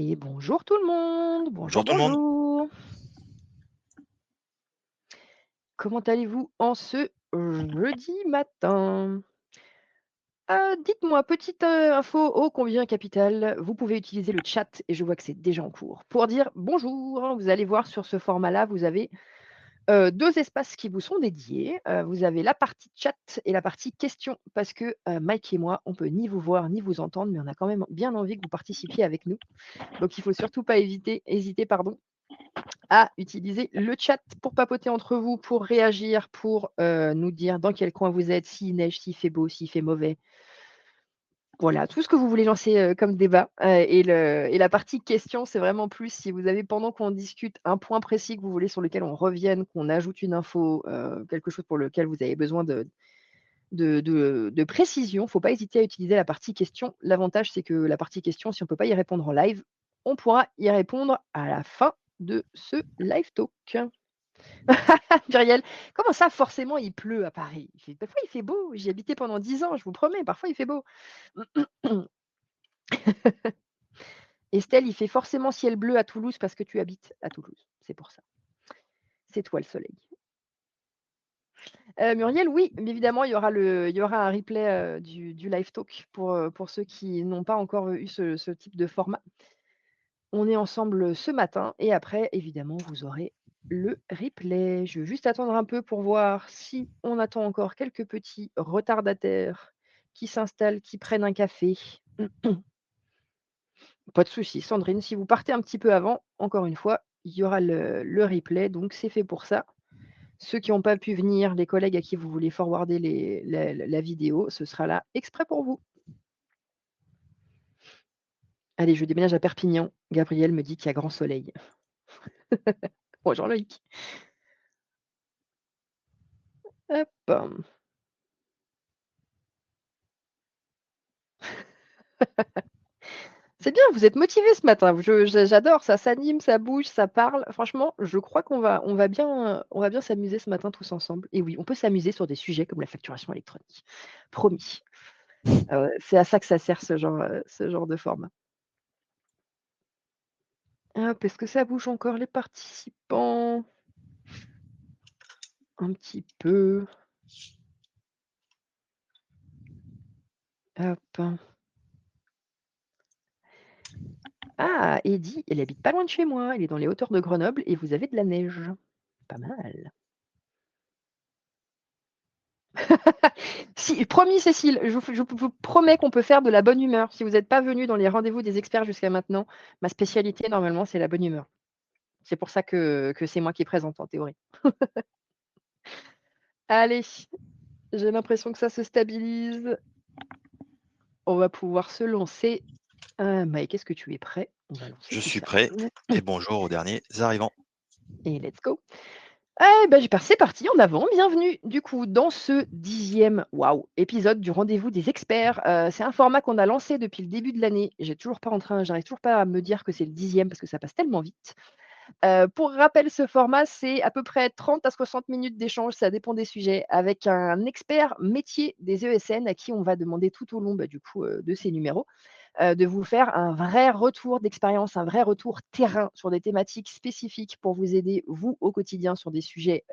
Et bonjour tout le monde, bonjour, Bonjour tout le monde. bonjour. Comment allez-vous en ce jeudi matin? Dites-moi, petite info ô combien capitale, vous pouvez utiliser le chat et je vois que c'est déjà en cours pour dire bonjour. Vous allez voir sur ce format-là, vous avez 2 espaces qui vous sont dédiés. Vous avez la partie chat et la partie questions parce que, Mike et moi, on peut ni vous voir ni vous entendre, mais on a quand même bien envie que vous participiez avec nous. Donc il faut surtout pas hésiter, pardon, à utiliser le chat pour papoter entre vous, pour réagir, pour, nous dire dans quel coin vous êtes, s'il neige, s'il fait beau, s'il fait mauvais. Voilà, tout ce que vous voulez lancer, comme débat, et la partie questions, c'est vraiment plus si vous avez pendant qu'on discute un point précis que vous voulez sur lequel on revienne, qu'on ajoute une info, quelque chose pour lequel vous avez besoin de précision, faut pas hésiter à utiliser la partie questions. L'avantage, c'est que la partie questions, si on peut pas y répondre en live, on pourra y répondre à la fin de ce live talk. Muriel, comment ça forcément il pleut à Paris? Parfois il fait beau, j'y habitais pendant 10 ans, je vous promets, parfois il fait beau. Estelle, il fait forcément ciel bleu à Toulouse parce que tu habites à Toulouse, c'est pour ça. C'est toi le soleil. Muriel, oui, mais évidemment, il y aura un replay, du live talk pour ceux qui n'ont pas encore eu ce type de format. On est ensemble ce matin et après, évidemment, vous aurez le replay. Je veux juste attendre un peu pour voir si on attend encore quelques petits retardataires qui s'installent, qui prennent un café. Pas de souci, Sandrine, si vous partez un petit peu avant, encore une fois, il y aura le replay, donc c'est fait pour ça. Ceux qui n'ont pas pu venir, les collègues à qui vous voulez forwarder la vidéo, ce sera là exprès pour vous. Allez, je déménage à Perpignan. Gabriel me dit qu'il y a grand soleil. Bonjour Loïc. Hop. C'est bien, vous êtes motivés ce matin. J'adore, ça s'anime, ça bouge, ça parle. Franchement, je crois on va bien s'amuser ce matin tous ensemble. Et oui, on peut s'amuser sur des sujets comme la facturation électronique. Promis. C'est à ça que ça sert ce genre de format. Hop, est-ce que ça bouge encore les participants? Un petit peu. Hop. Ah, Eddy, elle habite pas loin de chez moi. Elle est dans les hauteurs de Grenoble et vous avez de la neige. Pas mal. Si, promis Cécile, je vous promets qu'on peut faire de la bonne humeur. Si vous n'êtes pas venu dans les rendez-vous des experts jusqu'à maintenant, ma spécialité normalement, c'est la bonne humeur. C'est pour ça que c'est moi qui présente en théorie. Allez, j'ai l'impression que ça se stabilise. On va pouvoir se lancer. Mike, est-ce que tu es prêt? On va lancer Je tout suis ça. prêt et bonjour aux derniers arrivants. Et let's go. Ben, c'est parti, en avant, bienvenue du coup dans ce 10e, waouh, épisode du rendez-vous des experts. C'est un format qu'on a lancé depuis le début de l'année. J'arrive toujours pas à me dire que c'est le 10e parce que ça passe tellement vite. Pour rappel, ce format, c'est à peu près 30 à 60 minutes d'échange, ça dépend des sujets, avec un expert métier des ESN à qui on va demander tout au long, du coup, de ces numéros, de vous faire un vrai retour d'expérience, un vrai retour terrain sur des thématiques spécifiques pour vous aider, vous, au quotidien, sur des sujets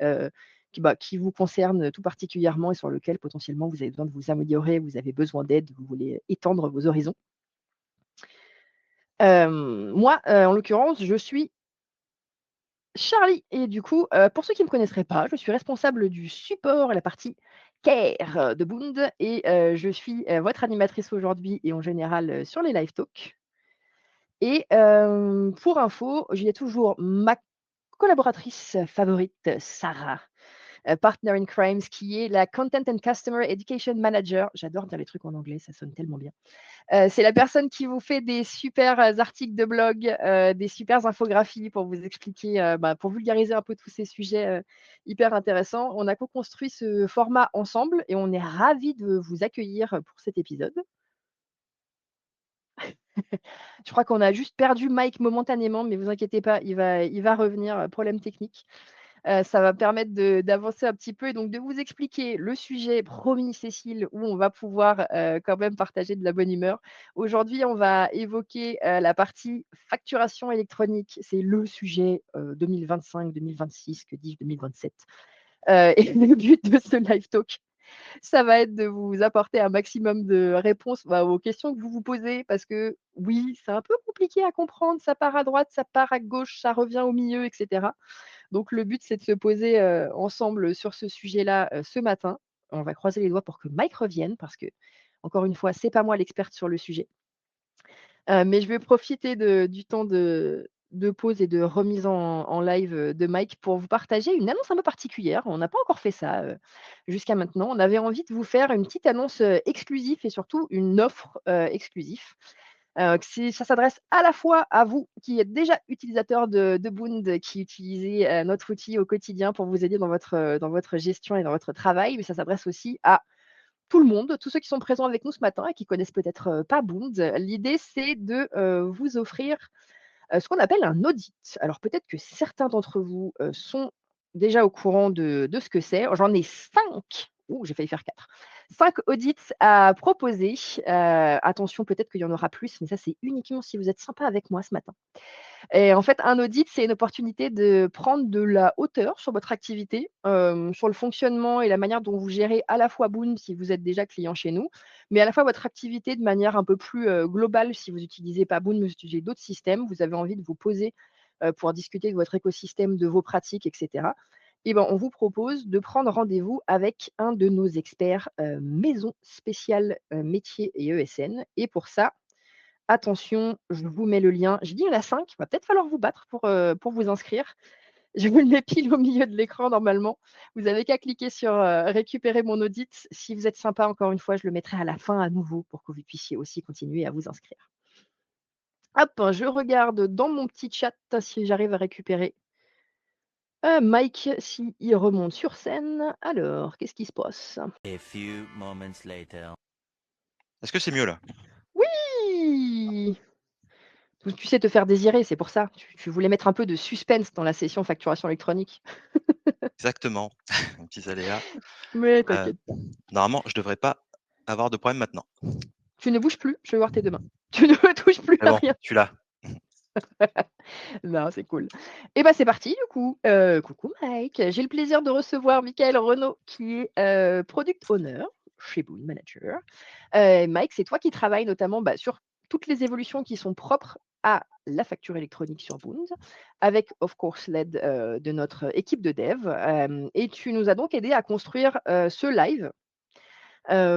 qui vous concernent tout particulièrement et sur lesquels potentiellement vous avez besoin de vous améliorer, vous avez besoin d'aide, vous voulez étendre vos horizons. Moi, en l'occurrence, je suis Charlie et du coup, pour ceux qui ne me connaisseraient pas, je suis responsable du support et la partie care de Boond et je suis, votre animatrice aujourd'hui et en général, sur les live talks. Et pour info, il y a toujours ma collaboratrice favorite, Sarah, partner in crimes, qui est la Content and Customer Education Manager. J'adore dire les trucs en anglais, ça sonne tellement bien. C'est la personne qui vous fait des super, articles de blog, des super infographies pour vous expliquer, pour vulgariser un peu tous ces sujets, hyper intéressants. On a co-construit ce format ensemble et on est ravis de vous accueillir, pour cet épisode. Je crois qu'on a juste perdu Mike momentanément, mais vous inquiétez pas, il va revenir, problème technique. Ça va permettre d'avancer un petit peu et donc de vous expliquer le sujet, promis Cécile, où on va pouvoir, quand même partager de la bonne humeur. Aujourd'hui, on va évoquer, la partie facturation électronique. C'est le sujet, 2025-2026, que dis-je, 2027. Et le but de ce live talk, ça va être de vous apporter un maximum de réponses, bah, aux questions que vous vous posez parce que oui, c'est un peu compliqué à comprendre, ça part à droite, ça part à gauche, ça revient au milieu et cetera. Donc le but, c'est de se poser, ensemble sur ce sujet-là, ce matin. On va croiser les doigts pour que Mike revienne parce que, encore une fois, c'est pas moi l'experte sur le sujet. Mais je vais profiter du temps de pause et de remise en live, de Mike pour vous partager une annonce un peu particulière. On n'a pas encore fait ça, jusqu'à maintenant. On avait envie de vous faire une petite annonce, exclusive et surtout une offre, exclusive. Que ça s'adresse à la fois à vous qui êtes déjà utilisateur de Boond, qui utilisez, notre outil au quotidien pour vous aider dans votre gestion et dans votre travail, mais ça s'adresse aussi à tout le monde, tous ceux qui sont présents avec nous ce matin et qui connaissent peut-être, pas Boond. L'idée, c'est de, vous offrir, ce qu'on appelle un audit. Alors peut-être que certains d'entre vous, sont déjà au courant de ce que c'est. J'en ai 5. Ouh, j'ai failli faire 4. 5 audits à proposer. Attention, peut-être qu'il y en aura plus, mais ça, c'est uniquement si vous êtes sympa avec moi ce matin. Et en fait, un audit, c'est une opportunité de prendre de la hauteur sur votre activité, sur le fonctionnement et la manière dont vous gérez à la fois Boon si vous êtes déjà client chez nous, mais à la fois votre activité de manière un peu plus, globale si vous n'utilisez pas Boon, mais vous utilisez d'autres systèmes. Vous avez envie de vous poser, pour discuter de votre écosystème, de vos pratiques et cetera. Et ben, on vous propose de prendre rendez-vous avec un de nos experts, maison spéciale, métiers et ESN et pour ça, attention, je vous mets le lien. J'ai dit il y en a 5, va peut-être falloir vous battre pour vous inscrire. Je vous le mets pile au milieu de l'écran normalement. Vous avez qu'à cliquer sur, récupérer mon audit. Si vous êtes sympa, encore une fois, je le mettrai à la fin à nouveau pour que vous puissiez aussi continuer à vous inscrire. Hop, je regarde dans mon petit chat si j'arrive à récupérer, Mike, s'il remonte sur scène. Alors, qu'est-ce qui se passe? A few moments later. Est-ce que c'est mieux là? Oui! Tu sais te faire désirer, c'est pour ça. Tu voulais mettre un peu de suspense dans la session facturation électronique. Exactement, petits aléas. Mais Heu, t'inquiète pas. Normalement, je devrais pas avoir de problème maintenant. Tu ne bouges plus, je vais voir tes 2 mains. Tu ne touches plus Mais à bon, rien. je suis là. Non, c'est cool. Et bah, c'est parti du coup. Coucou Mike, j'ai le plaisir de recevoir Michael Renaud qui est, product owner chez Boon Manager. Mike, c'est toi qui travailles notamment, bah, sur toutes les évolutions qui sont propres à la facture électronique sur Boon, avec of course l'aide, de notre équipe de dev, et tu nous as donc aidé à construire, ce live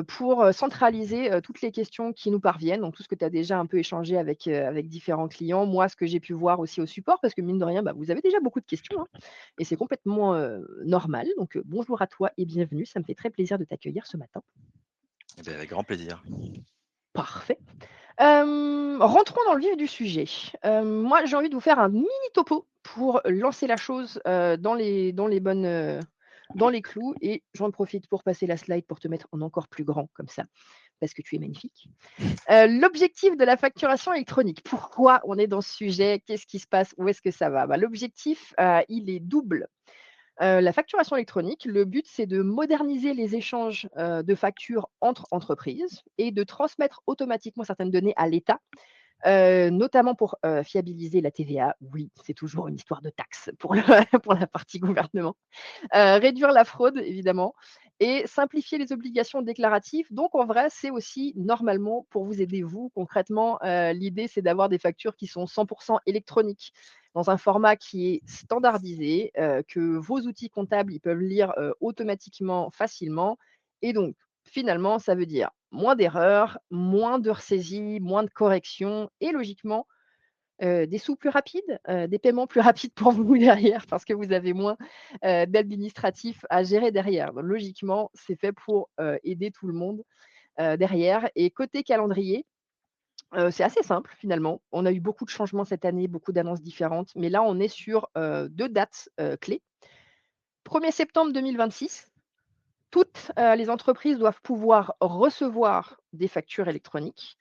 pour, centraliser, toutes les questions qui nous parviennent, donc tout ce que tu as déjà un peu échangé avec différents clients. Moi, ce que j'ai pu voir aussi au support, parce que mine de rien, bah, vous avez déjà beaucoup de questions, hein, et c'est complètement, normal. Donc, bonjour à toi et bienvenue. Ça me fait très plaisir de t'accueillir ce matin. Eh beh, avec grand plaisir. Parfait. Rentrons dans le vif du sujet. Moi, j'ai envie de vous faire un mini topo pour lancer la chose, dans les clous et j'en profite pour passer la slide pour te mettre en encore plus grand comme ça, parce que tu es magnifique. L'objectif de la facturation électronique. Pourquoi on est dans ce sujet? Qu'est-ce qui se passe? Où est-ce que ça va? Bah, l'objectif, il est double. La facturation électronique, le but, c'est de moderniser les échanges, de factures entre entreprises et de transmettre automatiquement certaines données à l'État, notamment pour, fiabiliser la TVA. Oui, c'est toujours une histoire de taxes pour le pour la partie gouvernement. Réduire la fraude évidemment et simplifier les obligations déclaratives. Donc en vrai, c'est aussi normalement pour vous aider vous concrètement, l'idée c'est d'avoir des factures qui sont 100 électroniques dans un format qui est standardisé, que vos outils comptables, ils peuvent lire, automatiquement, facilement et donc finalement, ça veut dire moins d'erreurs, moins de ressaisies, moins de corrections et logiquement des sous plus rapides, des paiements plus rapides pour vous derrière parce que vous avez moins, d'administratifs à gérer derrière. Donc logiquement, c'est fait pour, aider tout le monde, derrière et côté calendrier, c'est assez simple finalement. On a eu beaucoup de changements cette année, beaucoup d'annonces différentes, mais là, on est sur, 2 dates, clés. 1er septembre 2026, toutes, les entreprises doivent pouvoir recevoir des factures électroniques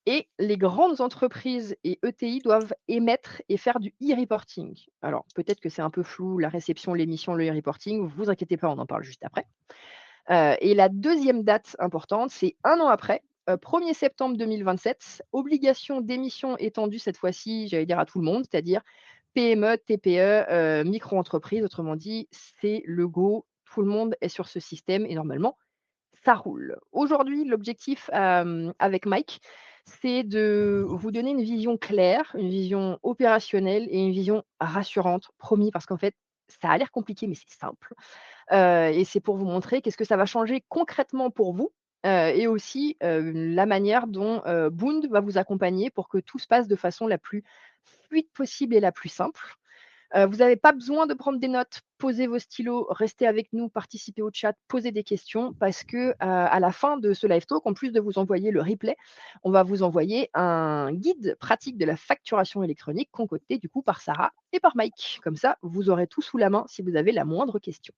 et les grandes entreprises et ETI doivent émettre et faire du e-reporting. Alors, peut-être que c'est un peu flou, la réception, l'émission, le e-reporting, vous inquiétez pas, on en parle juste après. Et la deuxième date importante, c'est 1 an après, 1er septembre 2027, obligation d'émission étendue cette fois-ci, j'allais dire à tout le monde, c'est-à-dire PME, TPE, micro-entreprise. Autrement dit, c'est le go, tout le monde est sur ce système et normalement, ça roule. Aujourd'hui, l'objectif, avec Mike, c'est de vous donner une vision claire, une vision opérationnelle et une vision rassurante, promis, parce qu'en fait, ça a l'air compliqué, mais c'est simple. Et c'est pour vous montrer qu'est-ce que ça va changer concrètement pour vous, et aussi, la manière dont, Boond va vous accompagner pour que tout se passe de façon la plus fluide possible et la plus simple. Vous n'avez pas besoin de prendre des notes, posez vos stylos, restez avec nous, participez au chat, posez des questions parce que, à la fin de ce live talk, en plus de vous envoyer le replay, on va vous envoyer un guide pratique de la facturation électronique concocté du coup par Sarah et par Mike. Comme ça, vous aurez tout sous la main si vous avez la moindre question.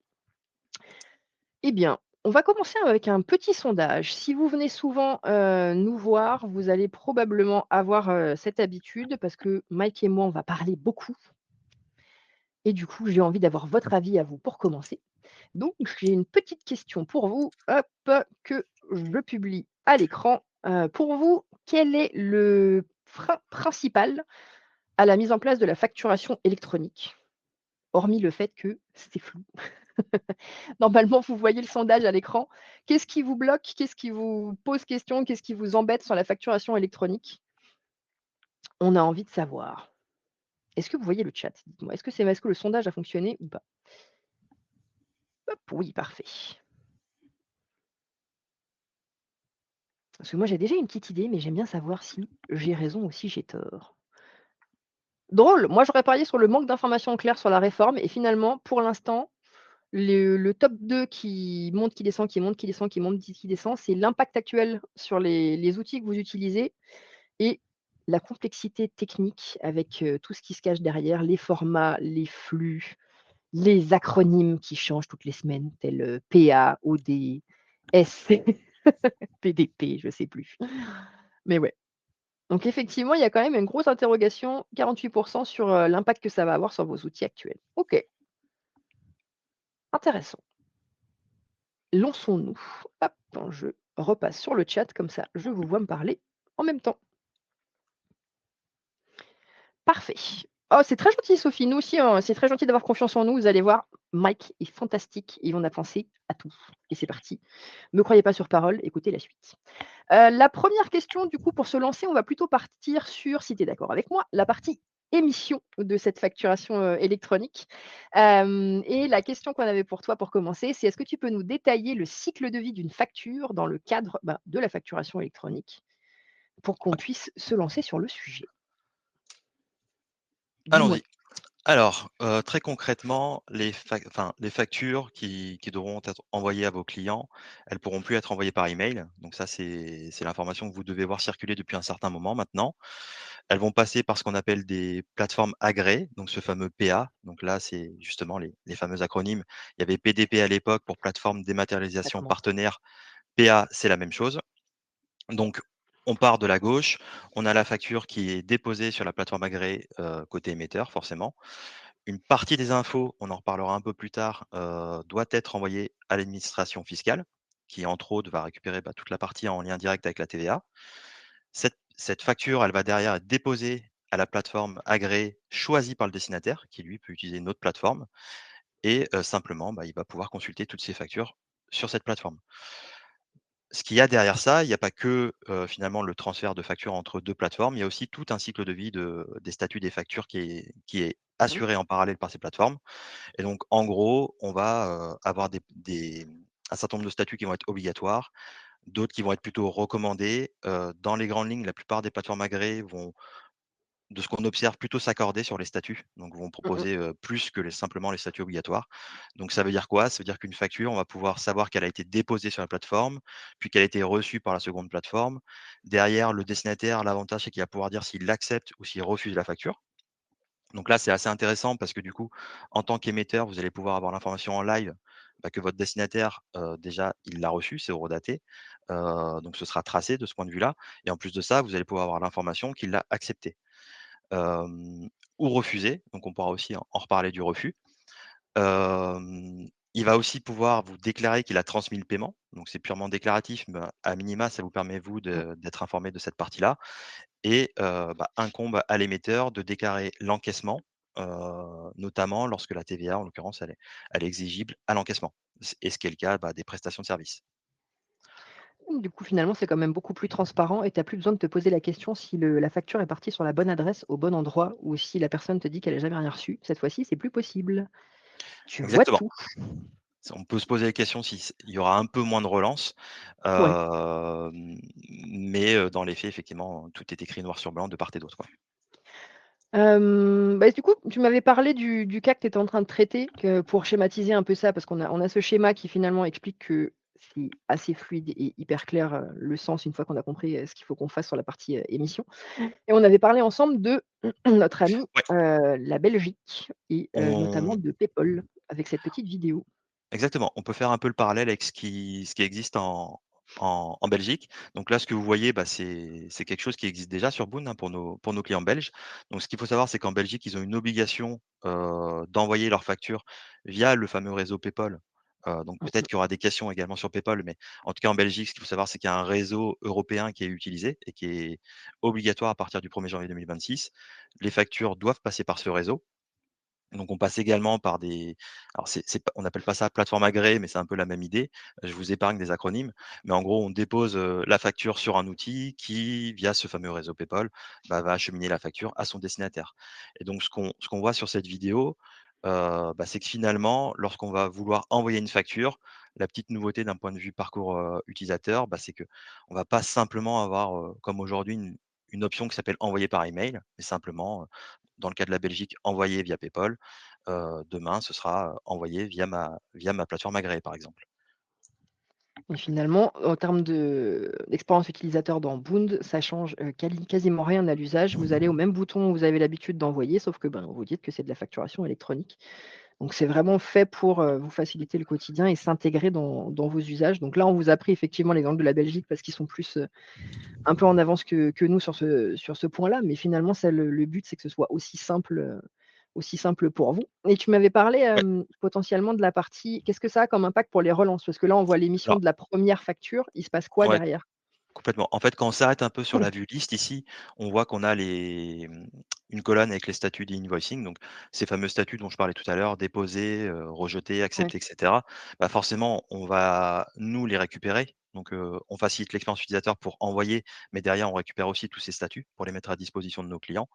Eh bien, on va commencer avec un petit sondage. Si vous venez souvent, nous voir, vous allez probablement avoir, cette habitude parce que Mike et moi, on va parler beaucoup et du coup, j'ai envie d'avoir votre avis à vous pour commencer. Donc j'ai une petite question pour vous, hop, que je publie à l'écran. Pour vous, quel est le frein principal à la mise en place de la facturation électronique? Hormis le fait que c'est flou. Normalement, vous voyez le sondage à l'écran. Qu'est-ce qui vous bloque? Qu'est-ce qui vous pose question? Qu'est-ce qui vous embête sur la facturation électronique? On a envie de savoir. Est-ce que vous voyez le chat? Dites-moi, est-ce que le sondage a fonctionné ou pas? Hop, oui, parfait. Parce que moi, j'ai déjà une petite idée, mais j'aime bien savoir si j'ai raison ou si j'ai tort. Drôle, moi j'aurais parié sur le manque d'informations claires sur la réforme et finalement, pour l'instant, le top 2 qui monte, qui descend, qui monte, qui descend, qui monte, qui descend, c'est l'impact actuel sur les outils que vous utilisez et la complexité technique avec, tout ce qui se cache derrière, les formats, les flux, les acronymes qui changent toutes les semaines, tels, PA, OD, SC, PDP, je sais plus. Mais ouais. Donc effectivement, il y a quand même une grosse interrogation, 48 sur, l'impact que ça va avoir sur vos outils actuels. OK, intéressant. Lançons-nous. Hop, je repasse sur le chat, comme ça je vous vois me parler en même temps. Parfait. Oh, c'est très gentil Sophie, nous aussi, hein, c'est très gentil d'avoir confiance en nous. Vous allez voir, Mike est fantastique et on a pensé à tout. Et c'est parti. Me croyez pas sur parole, écoutez la suite. La première question, du coup, pour se lancer, on va plutôt partir sur, si tu es d'accord avec moi, la partie émission de cette facturation, électronique. Et la question qu'on avait pour toi pour commencer, c'est est-ce que tu peux nous détailler le cycle de vie d'une facture dans le cadre, de la facturation électronique pour qu'on puisse se lancer sur le sujet? Dis-moi Allons-y. Alors, très concrètement, les factures qui devront être envoyées à vos clients, elles pourront plus être envoyées par email. Donc ça, c'est l'information que vous devez voir circuler depuis un certain moment maintenant. Elles vont passer par ce qu'on appelle des plateformes agréées, donc ce fameux PA. Donc là, c'est justement les fameux acronymes. Il y avait PDP à l'époque pour plateforme dématérialisation exactement. partenaire. PA, c'est la même chose. Donc, on part de la gauche, on a la facture qui est déposée sur la plateforme agréée, côté émetteur forcément. Une partie des infos, on en reparlera un peu plus tard, doit être envoyée à l'administration fiscale, qui entre autres va récupérer, toute la partie en lien direct avec la TVA. Cette facture, elle va derrière être déposée à la plateforme agréée choisie par le destinataire, qui lui peut utiliser une autre plateforme et simplement, il va pouvoir consulter toutes ses factures sur cette plateforme. Ce qu'il y a derrière ça, il n'y a pas que, finalement le transfert de factures entre 2 plateformes, il y a aussi tout un cycle de vie des statuts des factures qui est Mmh. assuré en parallèle par ces plateformes et donc en gros, on va, avoir un certain nombre de statuts qui vont être obligatoires, d'autres qui vont être plutôt recommandés. Dans les grandes lignes, la plupart des plateformes agréées vont, de ce qu'on observe, plutôt s'accorder sur les statuts, donc vont Mmh mh. proposer, plus que simplement les statuts obligatoires. Donc ça veut dire quoi? Ça veut dire qu'une facture, on va pouvoir savoir qu'elle a été déposée sur la plateforme, puis qu'elle a été reçue par la seconde plateforme. Derrière, le destinataire, l'avantage, c'est qu'il va pouvoir dire s'il accepte ou s'il refuse la facture. Donc là, c'est assez intéressant parce que du coup, en tant qu'émetteur, vous allez pouvoir avoir l'information en live bah, que votre destinataire, déjà, il l'a reçu, c'est horodaté, donc ce sera tracé de ce point de vue-là et en plus de ça, vous allez pouvoir avoir l'information qu'il l'a accepté, hem, ou refusé, donc on pourra aussi en reparler du refus. Il va aussi pouvoir vous déclarer qu'il a transmis le paiement, donc c'est purement déclaratif, mais à minima, ça vous permet, vous, Mmh. d'être informé de cette partie-là et bah, incombe à l'émetteur de déclarer l'encaissement, notamment lorsque la TVA, en l'occurrence, elle est exigible à l'encaissement et ce qui est le cas, bah, des prestations de services. Du coup, finalement, c'est quand même beaucoup plus transparent et tu as plus besoin de te poser la question si la facture est partie sur la bonne adresse, au bon endroit ou si la personne te dit qu'elle a jamais rien reçu. Cette fois-ci, c'est plus possible. Tu vois Exactement. tout. On peut se poser la question si il y aura un peu moins de relance, Ouais. mais dans les faits, effectivement, tout est écrit noir sur blanc de part et d'autre, quoi. Bah, du coup, tu m'avais parlé du cas que tu étais en train de traiter, que pour schématiser un peu ça, parce qu'on a ce schéma qui finalement explique que c'est assez fluide et hyper clair, le sens une fois qu'on a compris, ce qu'il faut qu'on fasse sur la partie, émission. Et on avait parlé ensemble de notre ami, Ouais, la Belgique et notamment on de PayPal avec cette petite vidéo. exactement, on peut faire un peu le parallèle avec ce qui existe en Belgique. Donc là, ce que vous voyez, bah, c'est quelque chose qui existe déjà sur Boon, hein, pour nos clients belges. Donc ce qu'il faut savoir, c'est qu'en Belgique, ils ont une obligation, d'envoyer leurs factures via le fameux réseau PayPal. Donc Mmh peut-être mh. qu'il y aura des questions également sur PayPal, mais en tout cas en Belgique, ce qu'il faut savoir, c'est qu'il y a un réseau européen qui est utilisé et qui est obligatoire à partir du 1er janvier 2026. Les factures doivent passer par ce réseau. Donc on passe également par des alors c'est pas on n'appelle pas ça plateforme agréée, mais c'est un peu la même idée. Je vous épargne des acronymes, mais en gros, on dépose, la facture sur un outil qui, via ce fameux réseau PayPal, bah, va acheminer la facture à son destinataire. Et donc ce qu'on voit sur cette vidéo, bah, c'est que finalement, lorsqu'on va vouloir envoyer une facture, la petite nouveauté d'un point de vue parcours, utilisateur, bah, c'est qu'on va pas simplement avoir, comme aujourd'hui, une option qui s'appelle envoyer par email, mais simplement, dans le cas de la Belgique, envoyer via PayPal. Demain, ce sera, envoyé via ma plateforme agréée, par exemple. Et finalement, en termes d'expérience utilisateur dans Boond, ça change, quasiment rien à l'usage. Vous allez au même bouton où vous avez l'habitude d'envoyer, sauf que, ben, vous dites que c'est de la facturation électronique. Donc c'est vraiment fait pour, vous faciliter le quotidien et s'intégrer dans vos usages. Donc là, on vous a pris effectivement l'exemple de la Belgique parce qu'ils sont plus, un peu en avance que nous sur ce point-là, mais finalement, ça le but, c'est que ce soit aussi simple pour vous. Et tu m'avais parlé, Ouais, potentiellement de la partie qu'est-ce que ça a comme impact pour les relances? Parce que là, on voit l'émission alors de la première facture, il se passe quoi ouais, derrière? complètement. En fait, quand on s'arrête un peu sur la vue liste ici, on voit qu'on a une colonne avec les statuts d'invoicing, donc ces fameux statuts dont je parlais tout à l'heure, déposer, rejeter, Ouais, accepter et cetera. Bah, forcément, on va nous les récupérer, donc on facilite l'expérience utilisateur pour envoyer, mais derrière on récupère aussi tous ces statuts pour les mettre à disposition de nos clients.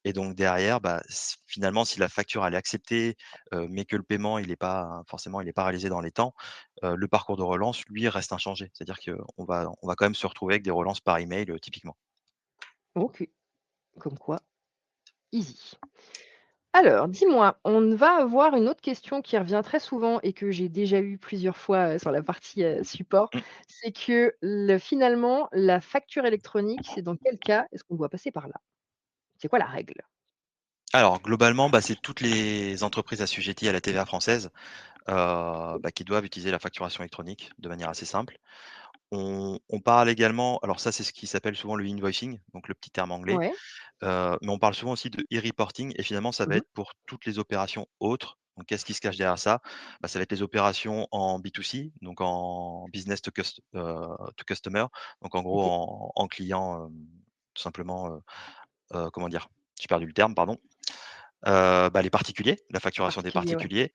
Et donc derrière, bah, finalement, si la facture elle est acceptée, mais que le paiement il est pas réalisé dans les temps, le parcours de relance, lui, reste inchangé. C'est-à-dire qu'on va quand même se retrouver avec des relances par email, typiquement. OK, comme quoi, easy. Alors, dis-moi, on va avoir une autre question qui revient très souvent et que j'ai déjà eu plusieurs fois, sur la partie, support. Mmh. C'est que finalement, la facture électronique, c'est dans quel cas est-ce qu'on doit passer par là? C'est quoi la règle? Alors globalement, bah, c'est toutes les entreprises assujetties à la TVA française, bah, qui doivent utiliser la facturation électronique de manière assez simple. On parle également alors ça, c'est ce qui s'appelle souvent le invoicing, donc le petit terme anglais. Ouais. Mais on parle souvent aussi de e-reporting et finalement, ça va Mmh. être pour toutes les opérations autres. Donc qu'est-ce qui se cache derrière ça? Bah, ça va être les opérations en B2C, donc en business to customer, donc en gros OK. en client, tout simplement, comment dire? J'ai perdu le terme, pardon. Bah, les particuliers, la facturation des Particulier, ouais. particuliers.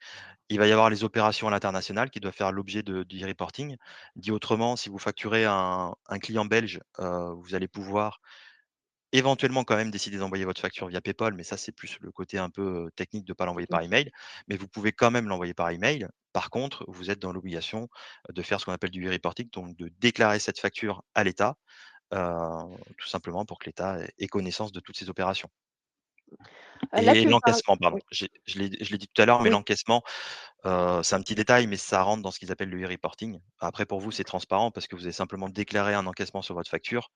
Il va y avoir les opérations à l'international qui doivent faire l'objet du reporting. Dit autrement, si vous facturez un client belge, vous allez pouvoir éventuellement quand même décider d'envoyer votre facture via PayPal, mais ça, c'est plus le côté un peu, technique de ne pas l'envoyer par Technique. email. Mais vous pouvez quand même l'envoyer par email. Par contre, vous êtes dans l'obligation de faire ce qu'on appelle du e-reporting, donc de déclarer cette facture à l'État, heu, tout simplement pour que l'État ait connaissance de toutes ces opérations. Là, Et tu me parles l'encaissement, pardon. oui, Je l'ai dit tout à l'heure, mais oui. l'encaissement, c'est un petit détail, mais ça rentre dans ce qu'ils appellent le e-reporting. Après pour vous, c'est transparent parce que vous avez simplement déclaré un encaissement sur votre facture.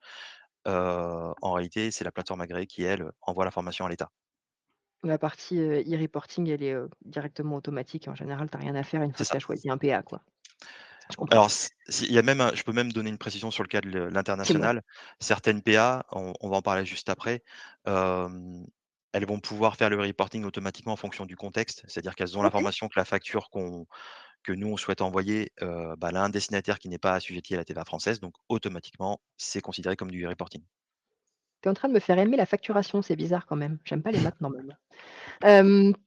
En réalité, c'est la plateforme agréée qui, elle, envoie l'information à l'État. La partie, e-reporting, elle est, directement automatique et en général, tu as rien à faire une C'est fois que tu ça. as choisi un PA, quoi. Je comprends. Alors il y a même je peux même donner une précision sur le cas de Dis-moi. l'international. Certaines PA, on va en parler juste après, elles vont pouvoir faire le reporting automatiquement en fonction du contexte. C'est-à-dire qu'elles ont OK. l'information que la facture que nous on souhaite envoyer, elle a un destinataire qui n'est pas assujetti à la TVA française, donc automatiquement, c'est considéré comme du reporting. Tu es en train de me faire aimer la facturation, c'est bizarre quand même. J'aime pas les maths normalement.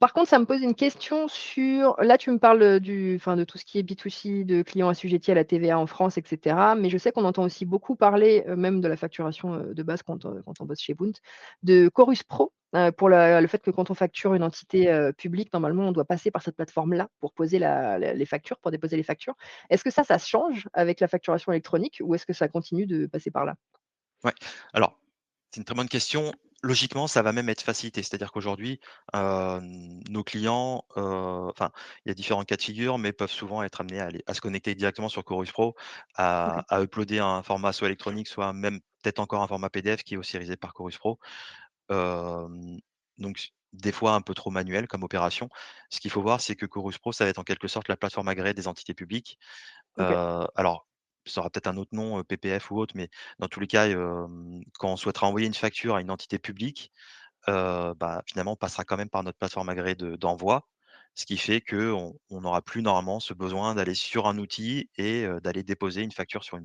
Par contre, ça me pose une question sur là, tu me parles, de tout ce qui est B2C, de clients assujettis à la TVA en France et cetera, mais je sais qu'on entend aussi beaucoup parler, même de la facturation, de base quand on bosse chez Bund, de Chorus Pro, pour le fait que quand on facture une entité, publique, normalement, on doit passer par cette plateforme-là pour poser les factures, pour déposer les factures. Est-ce que ça change avec la facturation électronique ou est-ce que ça continue de passer par là? Ouais, alors, c'est une très bonne question. Logiquement, ça va même être facilité. C'est-à-dire qu'aujourd'hui, nos clients, enfin, il y a différents cas de figure, mais peuvent souvent être amenés à se connecter directement sur Chorus Pro, OK. à uploader un format soit électronique, soit même peut-être encore un format PDF qui est aussi réalisé par Chorus Pro. Hem, donc des fois un peu trop manuel comme opération. Ce qu'il faut voir, c'est que Chorus Pro, ça va être en quelque sorte la plateforme agréée des entités publiques. OK. Alors, ça aura peut-être un autre nom, PPF ou autre, mais dans tous les cas, quand on souhaitera envoyer une facture à une entité publique, finalement, on passera quand même par notre plateforme agréée d'envoi. Ce qui fait qu'on n'aura plus normalement ce besoin d'aller sur un outil et d'aller déposer une facture sur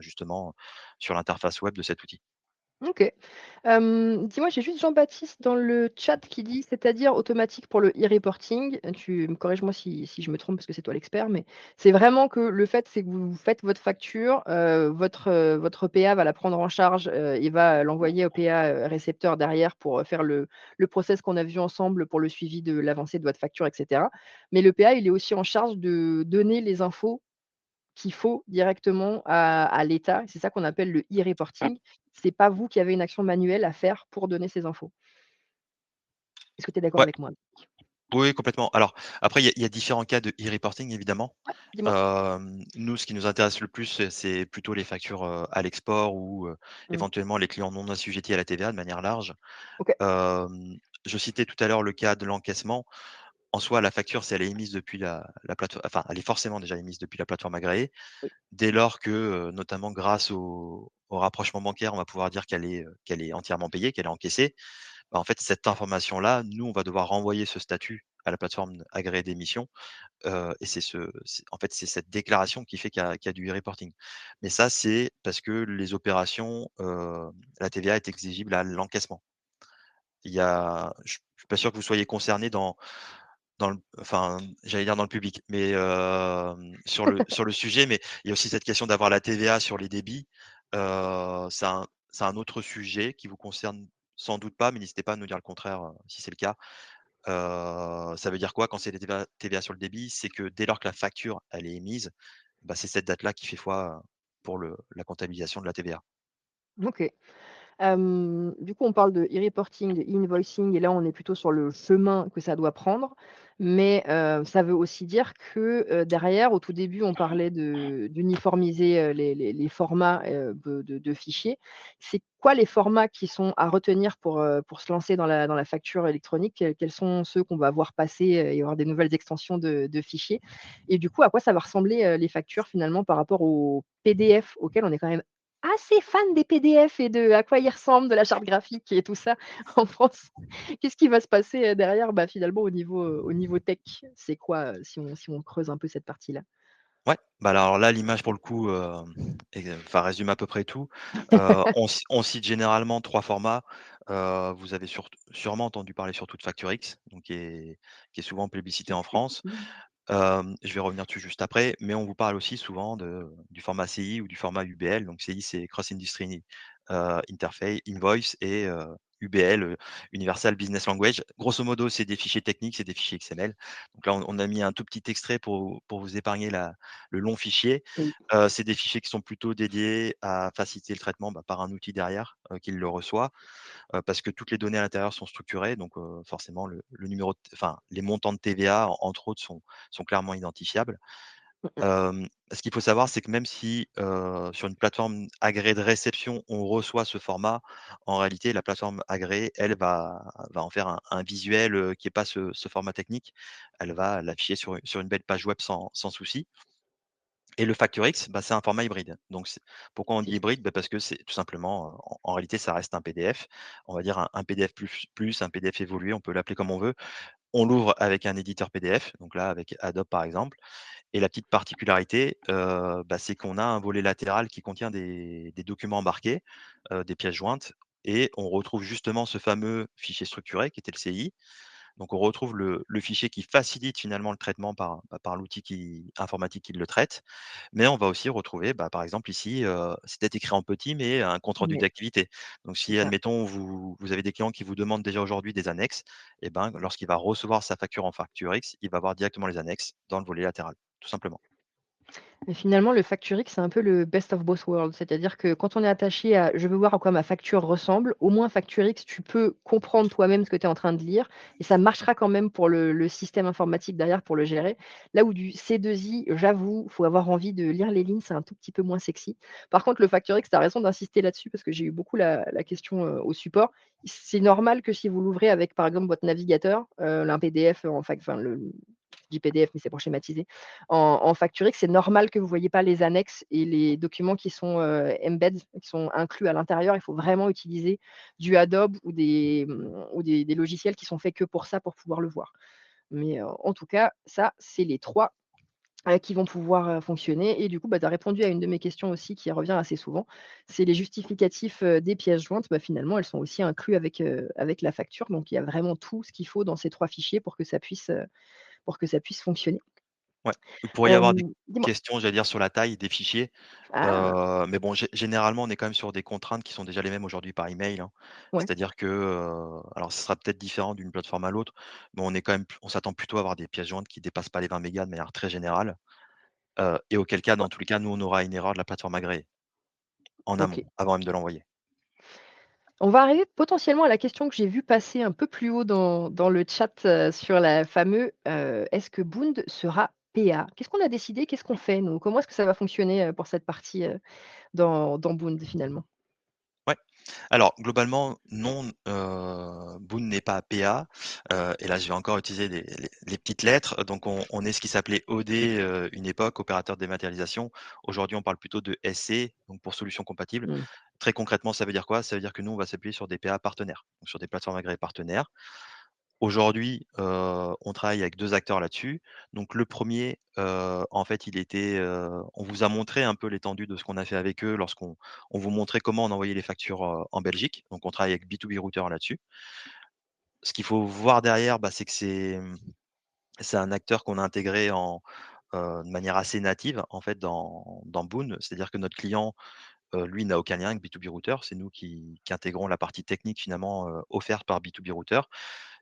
justement, sur l'interface web de cet outil. OK. Dis-moi, j'ai juste Jean-Baptiste dans le chat qui dit: «C'est-à-dire automatique pour le e-reporting?» Tu me corriges-moi si je me trompe parce que c'est toi l'expert, mais c'est vraiment que le fait, c'est que vous faites votre facture, votre PA va la prendre en charge, et va l'envoyer au PA, récepteur derrière pour, faire le process qu'on a vu ensemble pour le suivi de l'avancée de votre facture et cetera. Mais le PA, il est aussi en charge de donner les infos qu'il faut directement à l'État. C'est ça qu'on appelle le e-reporting. C'est pas vous qui avez une action manuelle à faire pour donner ces infos. Est-ce que tu es d'accord Ouais, avec moi? oui, complètement. Alors après, il y a différents cas de e-reporting évidemment. Ouais, dis-moi. Nous, ce qui nous intéresse le plus, c'est plutôt les factures, à l'export ou, Mmh. éventuellement les clients non assujettis à la TVA de manière large. OK. Hem, je citais tout à l'heure le cas de l'encaissement. En soi, la facture, si elle est émise depuis la plateforme, enfin, elle est forcément déjà émise depuis la plateforme agréée. Oui. Dès lors que, notamment grâce au rapprochement bancaire, on va pouvoir dire qu'elle est entièrement payée, qu'elle est encaissée. En fait, cette information-là, nous, on va devoir renvoyer ce statut à la plateforme agréée d'émission, et c'est cette déclaration qui fait qu'il y a du e-reporting. Mais ça, c'est parce que les opérations, la TVA est exigible à l'encaissement. Je suis pas sûr que vous soyez concerné j'allais dire dans le public, mais sur le sujet, mais il y a aussi cette question d'avoir la TVA sur les débits. C'est un autre sujet qui vous concerne sans doute pas, mais n'hésitez pas à nous dire le contraire, si c'est le cas. Ça veut dire quoi quand c'est les TVA sur le débit? C'est que dès lors que la facture, elle est émise, c'est cette date-là qui fait foi, pour la comptabilisation de la TVA. OK. Du coup, on parle de e-reporting, de e-invoicing et là, on est plutôt sur le chemin que ça doit prendre. Mais, ça veut aussi dire que, derrière, au tout début, on parlait d'uniformiser, les formats, de fichiers. C'est quoi les formats qui sont à retenir pour se lancer dans la facture électronique? Quels sont ceux qu'on va voir passer, et avoir des nouvelles extensions de fichiers? Et du coup, à quoi ça va ressembler, les factures finalement par rapport aux PDF auxquels on est quand même assez fan des PDF et de à quoi ils ressemblent, de la charte graphique et tout ça en France. Qu'est-ce qui va se passer, derrière? Finalement au niveau tech, c'est quoi, si on creuse un peu cette partie-là? Ouais, alors là, l'image pour le coup, résume à peu près tout. On cite généralement 3 formats. Vous avez sûrement entendu parler surtout de Facture X, donc qui est souvent plébiscité en France. Je vais revenir dessus juste après, mais on vous parle aussi souvent du format CI ou du format UBL. Donc CI, c'est Cross Industry, Interface Invoice, et UBL, Universal Business Language. Grosso modo, c'est des fichiers techniques, c'est des fichiers XML. Donc là, on a mis un tout petit extrait pour vous épargner le long fichier. Oui. C'est des fichiers qui sont plutôt dédiés à faciliter le traitement, par un outil derrière, qui le reçoit, parce que toutes les données à l'intérieur sont structurées, donc forcément le numéro de, les montants de TVA, entre autres, sont clairement identifiables. Mmh mh. Ce qu'il faut savoir, c'est que même si, sur une plateforme agréée de réception, on reçoit ce format, en réalité, la plateforme agréée, elle, va en faire un visuel, qui est pas ce format technique. Elle va l'afficher sur une belle page web sans souci. Et le FactorX, bah, c'est un format hybride. Donc c'est pourquoi on dit Si. hybride? Bah, parce que c'est tout simplement, en réalité, ça reste un PDF. On va dire un PDF plus, un PDF évolué, on peut l'appeler comme on veut. On l'ouvre avec un éditeur PDF, donc là avec Adobe par exemple. Et la petite particularité, bah, c'est qu'on a un volet latéral qui contient des documents embarqués, des pièces jointes, et on retrouve justement ce fameux fichier structuré qui était le CI. Donc on retrouve le fichier qui facilite finalement le traitement par l'outil informatique qui le traite. Mais on va aussi retrouver, bah, par exemple ici, c'est peut-être écrit en petit, mais un compte rendu Ouais, d'activité. Donc c'est si ça. admettons vous avez des clients qui vous demandent déjà aujourd'hui des annexes, et ben, lorsqu'il va recevoir sa facture en facture X, il va voir directement les annexes dans le volet latéral, tout simplement. Et finalement, le facturing, c'est un peu le best of both worlds. C'est-à-dire que quand on est attaché à je veux voir à quoi ma facture ressemble, au moins Facturix, tu peux comprendre toi-même ce que tu es en train de lire et ça marchera quand même pour le système informatique derrière pour le gérer. Là où du C2I, j'avoue, faut avoir envie de lire les lignes, c'est un tout petit peu moins sexy. Par contre, le Facturix, tu as raison d'insister là-dessus parce que j'ai eu beaucoup la question au support. C'est normal que si vous l'ouvrez avec, par exemple, votre navigateur, un PDF en fac, enfin, je dis PDF, mais c'est pour schématiser en Facturix, c'est normal que vous ne voyez pas les annexes et les documents qui sont, embed, qui sont inclus à l'intérieur. Il faut vraiment utiliser du Adobe ou des logiciels qui sont faits que pour ça, pour pouvoir le voir. Mais, en tout cas, ça, c'est les 3 qui vont pouvoir, fonctionner et du coup, bah, tu as répondu à une de mes questions aussi qui revient assez souvent. C'est les justificatifs, des pièces jointes, bah, finalement, elles sont aussi inclus avec la facture. Donc il y a vraiment tout ce qu'il faut dans ces 3 fichiers pour que ça puisse fonctionner. Ouais, il pourrait y avoir des Dis-moi? questions, j'allais dire, sur la taille des fichiers, Ah! mais bon, généralement, on est quand même sur des contraintes qui sont déjà les mêmes aujourd'hui par email, hein. Ouais. C'est-à-dire que, alors ce sera peut-être différent d'une plateforme à l'autre, mais on est quand même on s'attend plutôt à avoir des pièces jointes qui dépassent pas les 20 mégas de manière très générale, et auquel cas, Ouais, dans tous les cas, nous, on aura une erreur de la plateforme agréée, en amont, OK. avant même de l'envoyer. On va arriver potentiellement à la question que j'ai vue passer un peu plus haut dans le chat, sur la fameux, est-ce que Bound sera PA? Qu'est-ce qu'on a décidé? Qu'est-ce qu'on fait nous? Comment est-ce que ça va fonctionner, pour cette partie, dans Bound finalement? Ouais. Alors globalement, non, Boon n'est pas PA, et là je vais encore utiliser les petites lettres. Donc on est ce qui s'appelait OD, une époque, opérateur de dématérialisation. Aujourd'hui, on parle plutôt de SC, donc pour solutions compatibles. Mmh. Très concrètement, ça veut dire quoi? Ça veut dire que nous, on va s'appuyer sur des PA partenaires, donc sur des plateformes agréées partenaires. Aujourd'hui, on travaille avec 2 acteurs là-dessus. Donc le premier, en fait, on vous a montré un peu l'étendue de ce qu'on a fait avec eux lorsqu'on vous montrait comment on envoyait les factures, en Belgique. Donc on travaille avec B2B Router là-dessus. Ce qu'il faut voir derrière, bah, c'est que c'est un acteur qu'on a intégré de manière assez native, en fait, dans Boon. C'est-à-dire que notre client, lui, n'a aucun lien avec B2B Router. C'est nous qui intégrons la partie technique finalement, offerte par B2B Router.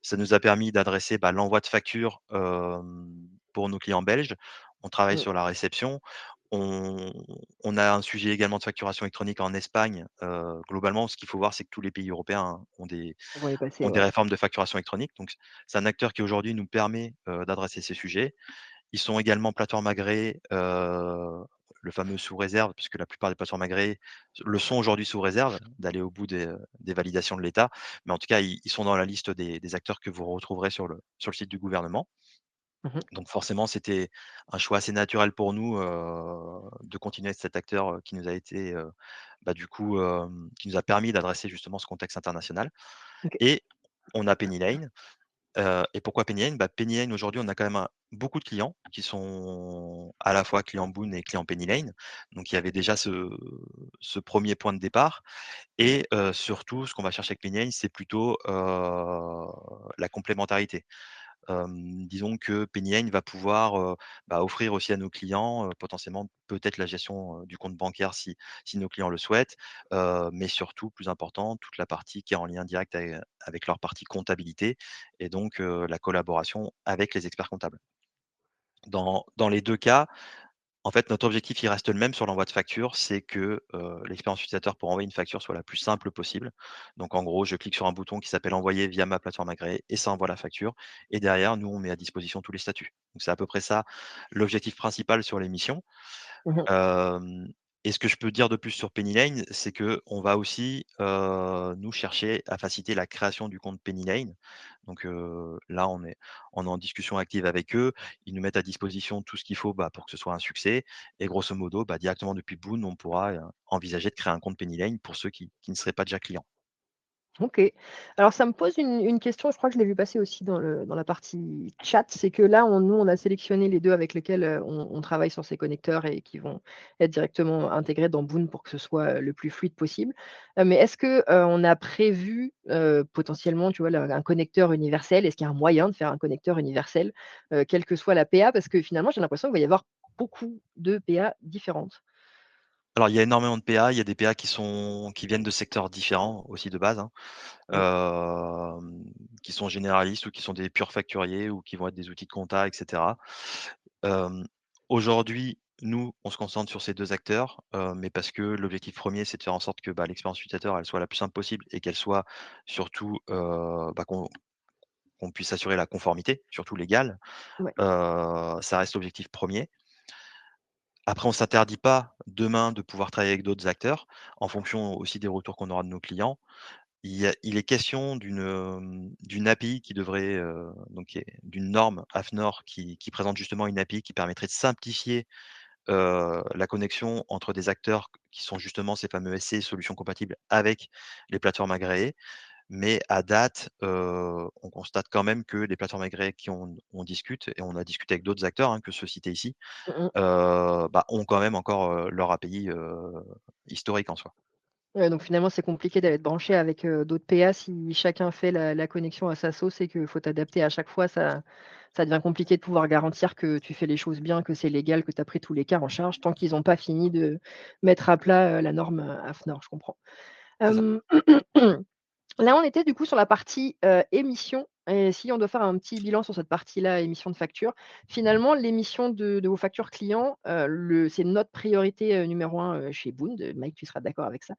Ça nous a permis d'adresser, bah, l'envoi de factures, pour nos clients belges. On travaille Mmh. sur la réception. On on a un sujet également de facturation électronique en Espagne. Globalement, ce qu'il faut voir, c'est que tous les pays européens On va y passer, ont des ouais. réformes de facturation électronique. Donc c'est un acteur qui aujourd'hui nous permet, d'adresser ces sujets. Ils sont également plateformes agréées, le fameux sous réserve, puisque la plupart des plateformes agréées le sont aujourd'hui sous réserve, d'aller au bout des validations de l'État. Mais en tout cas, ils sont dans la liste des acteurs que vous retrouverez sur le site du gouvernement. Mmh. Donc forcément, c'était un choix assez naturel pour nous, de continuer avec cet acteur, qui nous a été, bah, du coup, qui nous a permis d'adresser justement ce contexte international. OK. Et on a Penny Lane. Et pourquoi Penny Lane? Bah, Penny Lane, aujourd'hui, on a quand même beaucoup de clients qui sont à la fois clients Boon et clients Penny Lane. Donc il y avait déjà ce 1 point de départ, Mmh. et surtout ce qu'on va chercher avec Penny Lane, c'est plutôt, la complémentarité. Disons que Penny Lane va pouvoir, bah, offrir aussi à nos clients, potentiellement peut-être la gestion, du compte bancaire si nos clients le souhaitent, mais surtout, plus important, toute la partie qui est en lien direct avec leur partie comptabilité, et donc la collaboration avec les experts comptables. Dans les 2 cas, En fait, notre objectif, il reste le même sur l'envoi de facture, c'est que, l'expérience utilisateur pour envoyer une facture soit la plus simple possible. Donc en gros, je clique sur un bouton qui s'appelle «Envoyer» via ma plateforme agréée et ça envoie la facture et derrière, nous, on met à disposition tous les statuts. Donc c'est à peu près ça l'objectif principal sur l'émission. Mmh. Hem et ce que je peux dire de plus sur Penny Lane, c'est qu'on va aussi, nous chercher à faciliter la création du compte Penny Lane. Donc, là, on est en discussion active avec eux. Ils nous mettent à disposition tout ce qu'il faut, bah, pour que ce soit un succès et grosso modo, bah, directement depuis Boon, on pourra, envisager de créer un compte Penny Lane pour ceux qui ne seraient pas déjà clients. OK. Alors ça me pose une question, je crois que je l'ai vu passer aussi dans la partie chat, c'est que là, on a sélectionné les 2 avec lesquels, on travaille sur ces connecteurs et qui vont être directement intégrés dans Boon pour que ce soit, le plus fluide possible. Mais est-ce que, on a prévu, potentiellement, tu vois, le un connecteur universel? Est-ce qu'il y a un moyen de faire un connecteur universel, quelle que soit la PA? Parce que finalement, j'ai l'impression qu'il va y avoir beaucoup de PA différentes. Alors, il y a énormément de PA, il y a des PA qui viennent de secteurs différents aussi de base, hein. Mmh, Qui sont généralistes ou qui sont des purs facturiers ou qui vont être des outils de compta et cetera. Hem, Aujourd'hui, nous, on se concentre sur ces 2 acteurs, mais parce que l'objectif premier, c'est de faire en sorte que, bah, l'expérience utilisateur, elle soit la plus simple possible et qu'elle soit surtout, bah, qu'on puisse assurer la conformité, surtout légale. ouais. Ça reste l'objectif premier. Après, on s'interdit pas demain de pouvoir travailler avec d'autres acteurs, en fonction aussi des retours qu'on aura de nos clients. Il est question d'une API qui devrait, donc qui est d'une norme AFNOR qui présente justement une API qui permettrait de simplifier, la connexion entre des acteurs qui sont justement ces fameux SC, solutions compatibles avec les plateformes agréées. Mais à date, on constate quand même que les plateformes agréées qui on discute et on a discuté avec d'autres acteurs, hein, que ceux cités ici, Mmh mh. bah, ont quand même encore, leur API, historique en soi. Ouais, donc finalement, c'est compliqué d'être branché avec, d'autres PA si chacun fait la connexion à sa sauce et qu'il faut t'adapter à chaque fois, ça devient compliqué de pouvoir garantir que tu fais les choses bien, que c'est légal, que tu as pris tous les cas en charge tant qu'ils ont pas fini de mettre à plat, la norme, AFNOR, je comprends. C'est ça. Hem Là, on était du coup sur la partie, émission et si on doit faire un petit bilan sur cette partie-là, émission de facture, finalement l'émission de vos factures clients, c'est notre priorité, numéro 1, chez Boon, Mike, tu seras d'accord avec ça.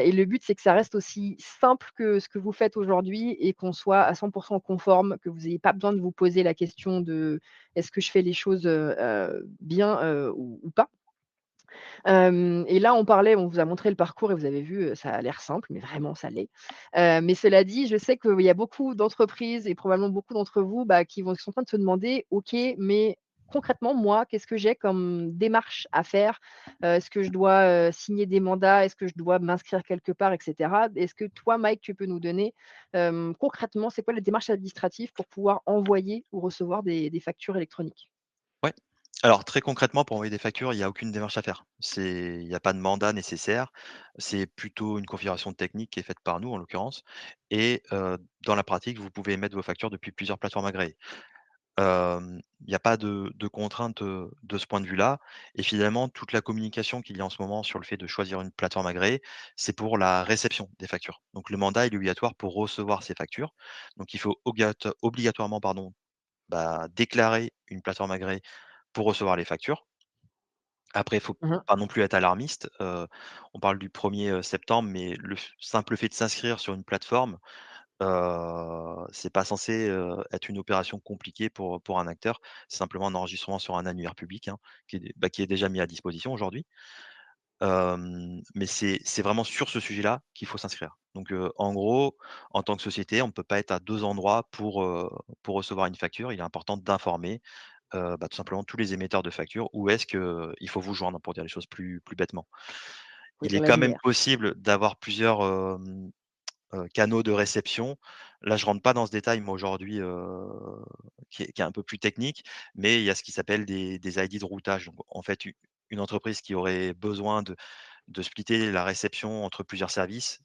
Et le but, c'est que ça reste aussi simple que ce que vous faites aujourd'hui et qu'on soit à 100 conforme, que vous ayez pas besoin de vous poser la question de: «Est-ce que je fais les choses, bien, ou pas?» Et là, on vous a montré le parcours et vous avez vu, ça a l'air simple, mais vraiment ça l'est. Mais cela dit, je sais qu'il y a beaucoup d'entreprises et probablement beaucoup d'entre vous, bah, qui sont en train de se demander: «OK, mais concrètement, moi, qu'est-ce que j'ai comme démarche à faire? Est-ce que je dois, signer des mandats? Est-ce que je dois m'inscrire quelque part?» et cetera. Est-ce que toi, Mike, tu peux nous donner, concrètement, c'est quoi les démarches administratives pour pouvoir envoyer ou recevoir des factures électroniques? Ouais. Alors très concrètement, pour envoyer des factures, il y a aucune démarche à faire. Il y a pas de mandat nécessaire. C'est plutôt une configuration technique qui est faite par nous, en l'occurrence et dans la pratique, vous pouvez émettre vos factures depuis plusieurs plateformes agréées. Il n'y a pas de contrainte, de ce point de vue-là et finalement, toute la communication qu'il y a en ce moment sur le fait de choisir une plateforme agréée, c'est pour la réception des factures. Donc le mandat, il est obligatoire pour recevoir ces factures. Donc il faut obligatoirement, pardon, bah, déclarer une plateforme agréée pour recevoir les factures. Après, il faut Mmh. pas non plus être alarmiste, on parle du 1er septembre, mais le simple fait de s'inscrire sur une plateforme, c'est pas censé, être une opération compliquée pour un acteur. C'est simplement un enregistrement sur un annuaire public, hein, qui est déjà mis à disposition aujourd'hui. Mais c'est vraiment sur ce sujet-là qu'il faut s'inscrire. Donc, en gros, en tant que société, on ne peut pas être à 2 endroits pour recevoir une facture. Il est important d'informer, bah, tout simplement tous les émetteurs de factures où est-ce qu'il faut vous joindre, pour dire les choses plus bêtement. Faut Il est éteindre quand même l'annuaire. possible d'avoir plusieurs, canaux de réception. Là, je rentre pas dans ce détail, moi, aujourd'hui, qui est un peu plus technique, mais il y a ce qui s'appelle des ID de routage. Donc en fait, u une entreprise qui aurait besoin de splitter la réception entre plusieurs services,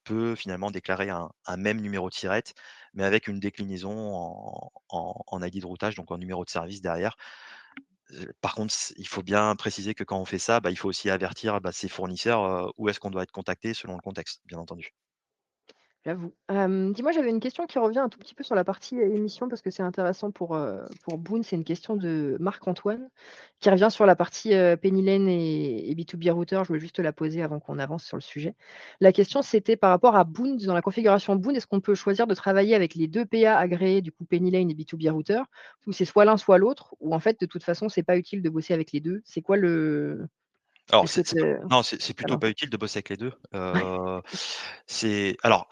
peut finalement déclarer un même numéro de SIRET, mais avec une déclinaison en ID de routage, donc en numéro de service derrière. Par contre, il faut bien préciser que quand on fait ça, bah, il faut aussi avertir, bah, ses fournisseurs, où est-ce qu'on doit être contacté selon le contexte, bien entendu. J'avoue. Dis-moi, j'avais une question qui revient un tout petit peu sur la partie, émission parce que c'est intéressant pour Boone. C'est une question de Marc-Antoine qui revient sur la partie, Penny Lane et B2B Router. Je voulais juste te la poser avant qu'on avance sur le sujet. La question, c'était par rapport à Boone, dans la configuration Boone, est-ce qu'on peut choisir de travailler avec les 2 PA agréés, du coup Penny Lane et B2B Router? Ou c'est soit l'un soit l'autre? Ou en fait, de toute façon, c'est pas utile de bosser avec les 2? C'est quoi le Alors est-ce que c'est p tu non, c'est as plutôt pas l'info? utile de bosser avec les 2. Ouais. C'est alors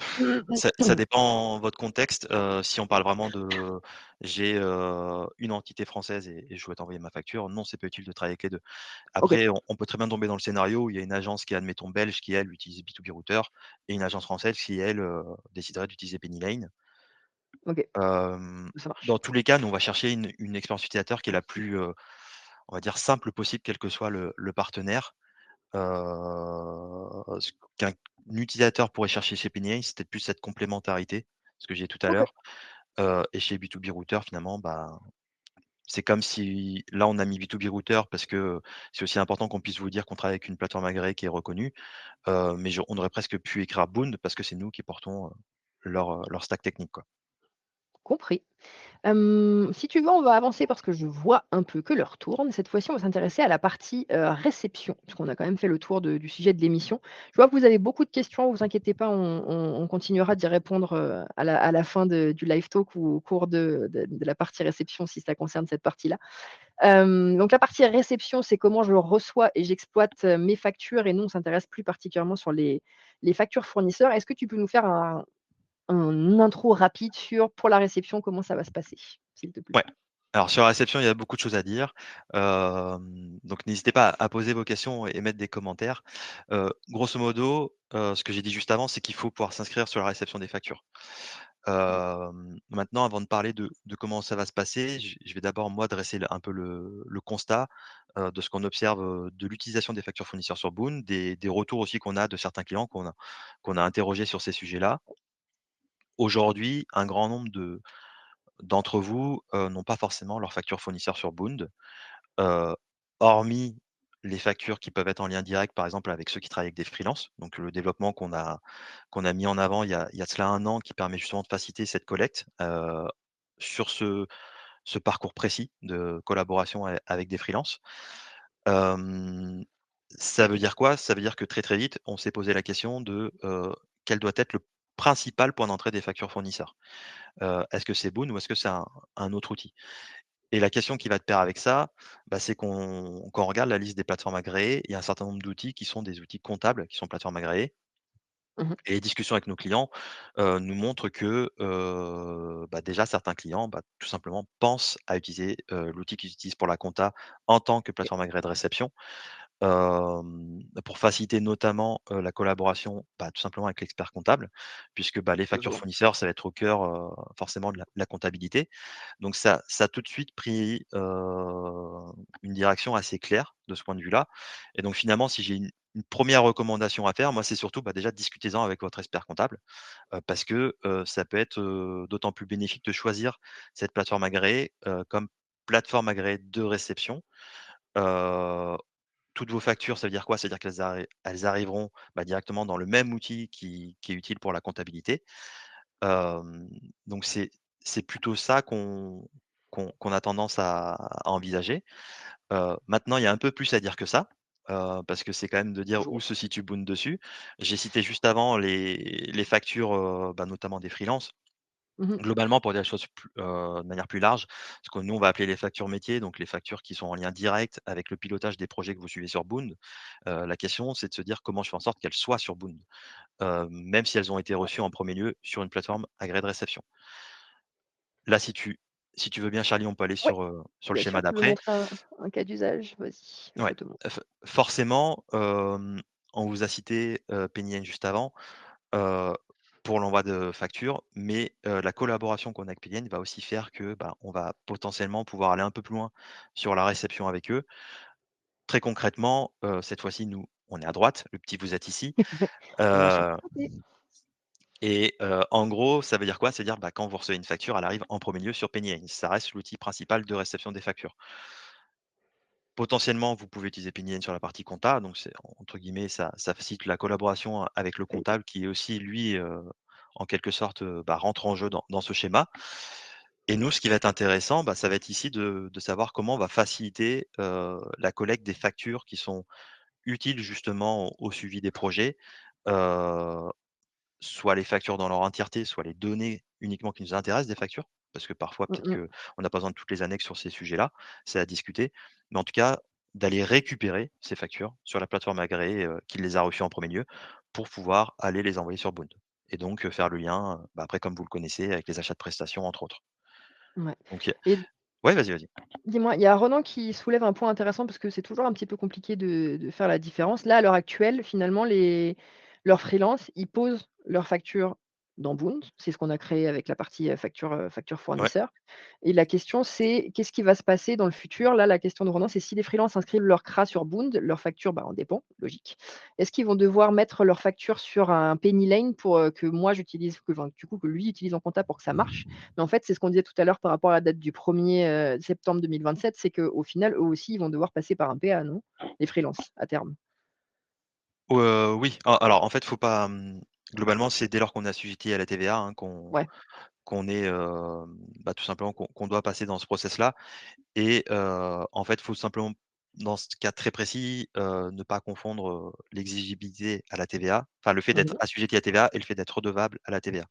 ça dépend votre contexte, si on parle vraiment de j'ai, une entité française et je souhaite envoyer ma facture, non, c'est pas utile de travailler avec les 2. OK, Après, on peut très bien tomber dans le scénario où il y a une agence qui est, admettons, belge, qui elle utilise B2B Router et une agence française qui elle, déciderait d'utiliser Pennyline. OK, Hem, ça marche. Dans tous les cas, nous, on va chercher une expérience utilisateur qui est la plus, on va dire simple possible, quel que soit le partenaire. Ce qu'un utilisateur pourrait chercher chez Pennyline, c'est peut-être plus cette complémentarité, ce que j'ai dit tout à OK. l'heure, et chez B2B Router finalement, bah, c'est comme si là, on a mis B2B Router parce que c'est aussi important qu'on puisse vous dire qu'on travaille avec une plateforme agréée qui est reconnue, mais on aurait presque pu écrire Bound parce que c'est nous qui portons, leur stack technique, quoi. Compris. Si tu veux, on va avancer parce que je vois un peu que l'heure tourne. Cette fois-ci, on va s'intéresser à la partie, réception, puisqu'on a quand même fait le tour du sujet de l'émission. Je vois que vous avez beaucoup de questions, vous inquiétez pas, on continuera d'y répondre, à la fin du live talk ou au cours de la partie réception si ça concerne cette partie-là. Donc la partie réception, c'est comment je reçois et j'exploite, mes factures et nous, on s'intéresse plus particulièrement sur les factures fournisseurs. Est-ce que tu peux nous faire un intro rapide sur, pour la réception, comment ça va se passer, s'il te plaît? Ouais. Alors sur la réception, il y a beaucoup de choses à dire. Donc n'hésitez pas à poser vos questions et mettre des commentaires. Grosso modo, ce que j'ai dit juste avant, c'est qu'il faut pouvoir s'inscrire sur la réception des factures. Maintenant, avant de parler de comment ça va se passer, je vais d'abord moi dresser un peu le constat, de ce qu'on observe, de l'utilisation des factures fournisseurs sur Boon, des retours aussi qu'on a de certains clients qu'on a interrogés sur ces sujets-là. Aujourd'hui, un grand nombre d'entre vous, n'ont pas forcément leurs factures fournisseurs sur Boond, heu, hormis les factures qui peuvent être en lien direct, par exemple, avec ceux qui travaillent avec des freelances. Donc le développement qu'on a mis en avant il y a de cela 1 an, qui permet justement de faciliter cette collecte, sur ce parcours précis de collaboration avec des freelances. Hem, Ça veut dire quoi? Ça veut dire que très, très vite, on s'est posé la question de, quel doit être le principal point d'entrée des factures fournisseurs? Est-ce que c'est Boon ou est-ce que c'est un autre outil? Et la question qui va de pair avec ça, bah, c'est qu'on quand on regarde la liste des plateformes agréées, il y a un certain nombre d'outils qui sont des outils comptables, qui sont plateformes agréées. Mmh. Et les discussions avec nos clients, nous montrent que, bah, déjà certains clients, bah, tout simplement pensent à utiliser, l'outil qu'ils utilisent pour la compta en tant que OK, plateforme agréée de réception. Pour faciliter notamment, la collaboration, bah, tout simplement avec l'expert comptable, puisque, bah, les je factures vois. fournisseurs, ça va être au cœur, forcément de la comptabilité. Donc ça a tout de suite pris, une direction assez claire de ce point de vue-là. Et donc finalement, si j'ai une 1re recommandation à faire, moi, c'est surtout, bah, déjà discutez-en avec votre expert comptable, parce que, ça peut être, d'autant plus bénéfique de choisir cette plateforme agréée, comme plateforme agréée de réception. Heu Toutes vos factures, ça veut dire quoi? Ça veut dire qu'elles arriveront, bah, directement dans le même outil qui est utile pour la comptabilité. Hem, donc c'est plutôt ça qu'on a tendance à envisager. Maintenant, il y a un peu plus à dire que ça, parce que c'est quand même de dire Je où vois. se situe Boon dessus. J'ai cité juste avant les factures, bah, notamment des freelances. Mmh. Globalement, pour dire les choses de manière plus large, ce que nous, on va appeler les factures métiers, donc les factures qui sont en lien direct avec le pilotage des projets que vous suivez sur Boon. La question, c'est de se dire comment je fais en sorte qu'elles soient sur Boon, même si elles ont été Ouais. reçues en premier lieu sur une plateforme agréée de réception. Là, si tu veux bien, Charlie, on peut aller Ouais, sur le bien schéma sûr, tu veux d'après. montrer un cas d'usage? Vas-y, je Ouais, te montre. forcément, on vous a cité, Penny juste avant, heu, pour l'envoi de factures, mais la collaboration qu'on a avec Penny va aussi faire que, bah, on va potentiellement pouvoir aller un peu plus loin sur la réception avec eux. Très concrètement, cette fois-ci, nous, on est à droite, le petit vous êtes ici, On a chacun heu côté. et en gros, ça veut dire quoi? Ça veut dire, bah, quand vous recevez une facture, elle arrive en premier lieu sur Penny. Ça reste l'outil principal de réception des factures. Potentiellement, vous pouvez utiliser Pinyin sur la partie compta, donc c'est entre guillemets, ça facilite la collaboration avec le Oui, comptable qui est aussi lui, en quelque sorte, rentre en jeu dans ce schéma. Et nous, ce qui va être intéressant, ça va être ici de savoir comment on va faciliter, la collecte des factures qui sont utiles justement au suivi des projets. Heu, Soit les factures dans leur entièreté, soit les données uniquement qui nous intéressent des factures, parce que parfois Mmh peut-être mh. qu'on n'a pas besoin de toutes les annexes sur ces sujets-là, c'est à discuter. Mais en tout cas, d'aller récupérer ces factures sur la plateforme agréée, qui les a reçues en premier lieu, pour pouvoir aller les envoyer sur Bound et donc faire le lien, après comme vous le connaissez avec les achats de prestations entre autres. Ouais Donc il y a et ouais, vas-y, vas-y. dis-moi, il y a Ronan qui soulève un point intéressant parce que c'est toujours un petit peu compliqué de faire la différence. Là, à l'heure actuelle, finalement, leurs freelances, ils posent leurs factures dans Boond. C'est ce qu'on a créé avec la partie, facture Ouais. fournisseur et la question, c'est qu'est-ce qui va se passer dans le futur? Là, la question de Ronan, c'est si les freelances inscrivent leur CRA sur Boond, leur facture, en dépend, logique. Est-ce qu'ils vont devoir mettre leur facture sur un Penny Lane pour, que moi j'utilise que enfin, du coup, que lui utilise en compta pour que ça marche? Mais en fait, c'est ce qu'on disait tout à l'heure par rapport à la date du 1er septembre 2027, c'est qu'au final, eux aussi, ils vont devoir passer par un PA, non? Les freelances, à terme? Oui, a alors en fait, faut pas, globalement, c'est dès lors qu'on est assujetti à la TVA, hein, Ouais. qu'on est, tout simplement qu'on doit passer dans ce process-là et en fait, faut simplement, dans ce cas très précis, ne pas confondre, l'exigibilité à la TVA, enfin le fait d'être Mmh. assujetti à la TVA et le fait d'être redevable à la TVA.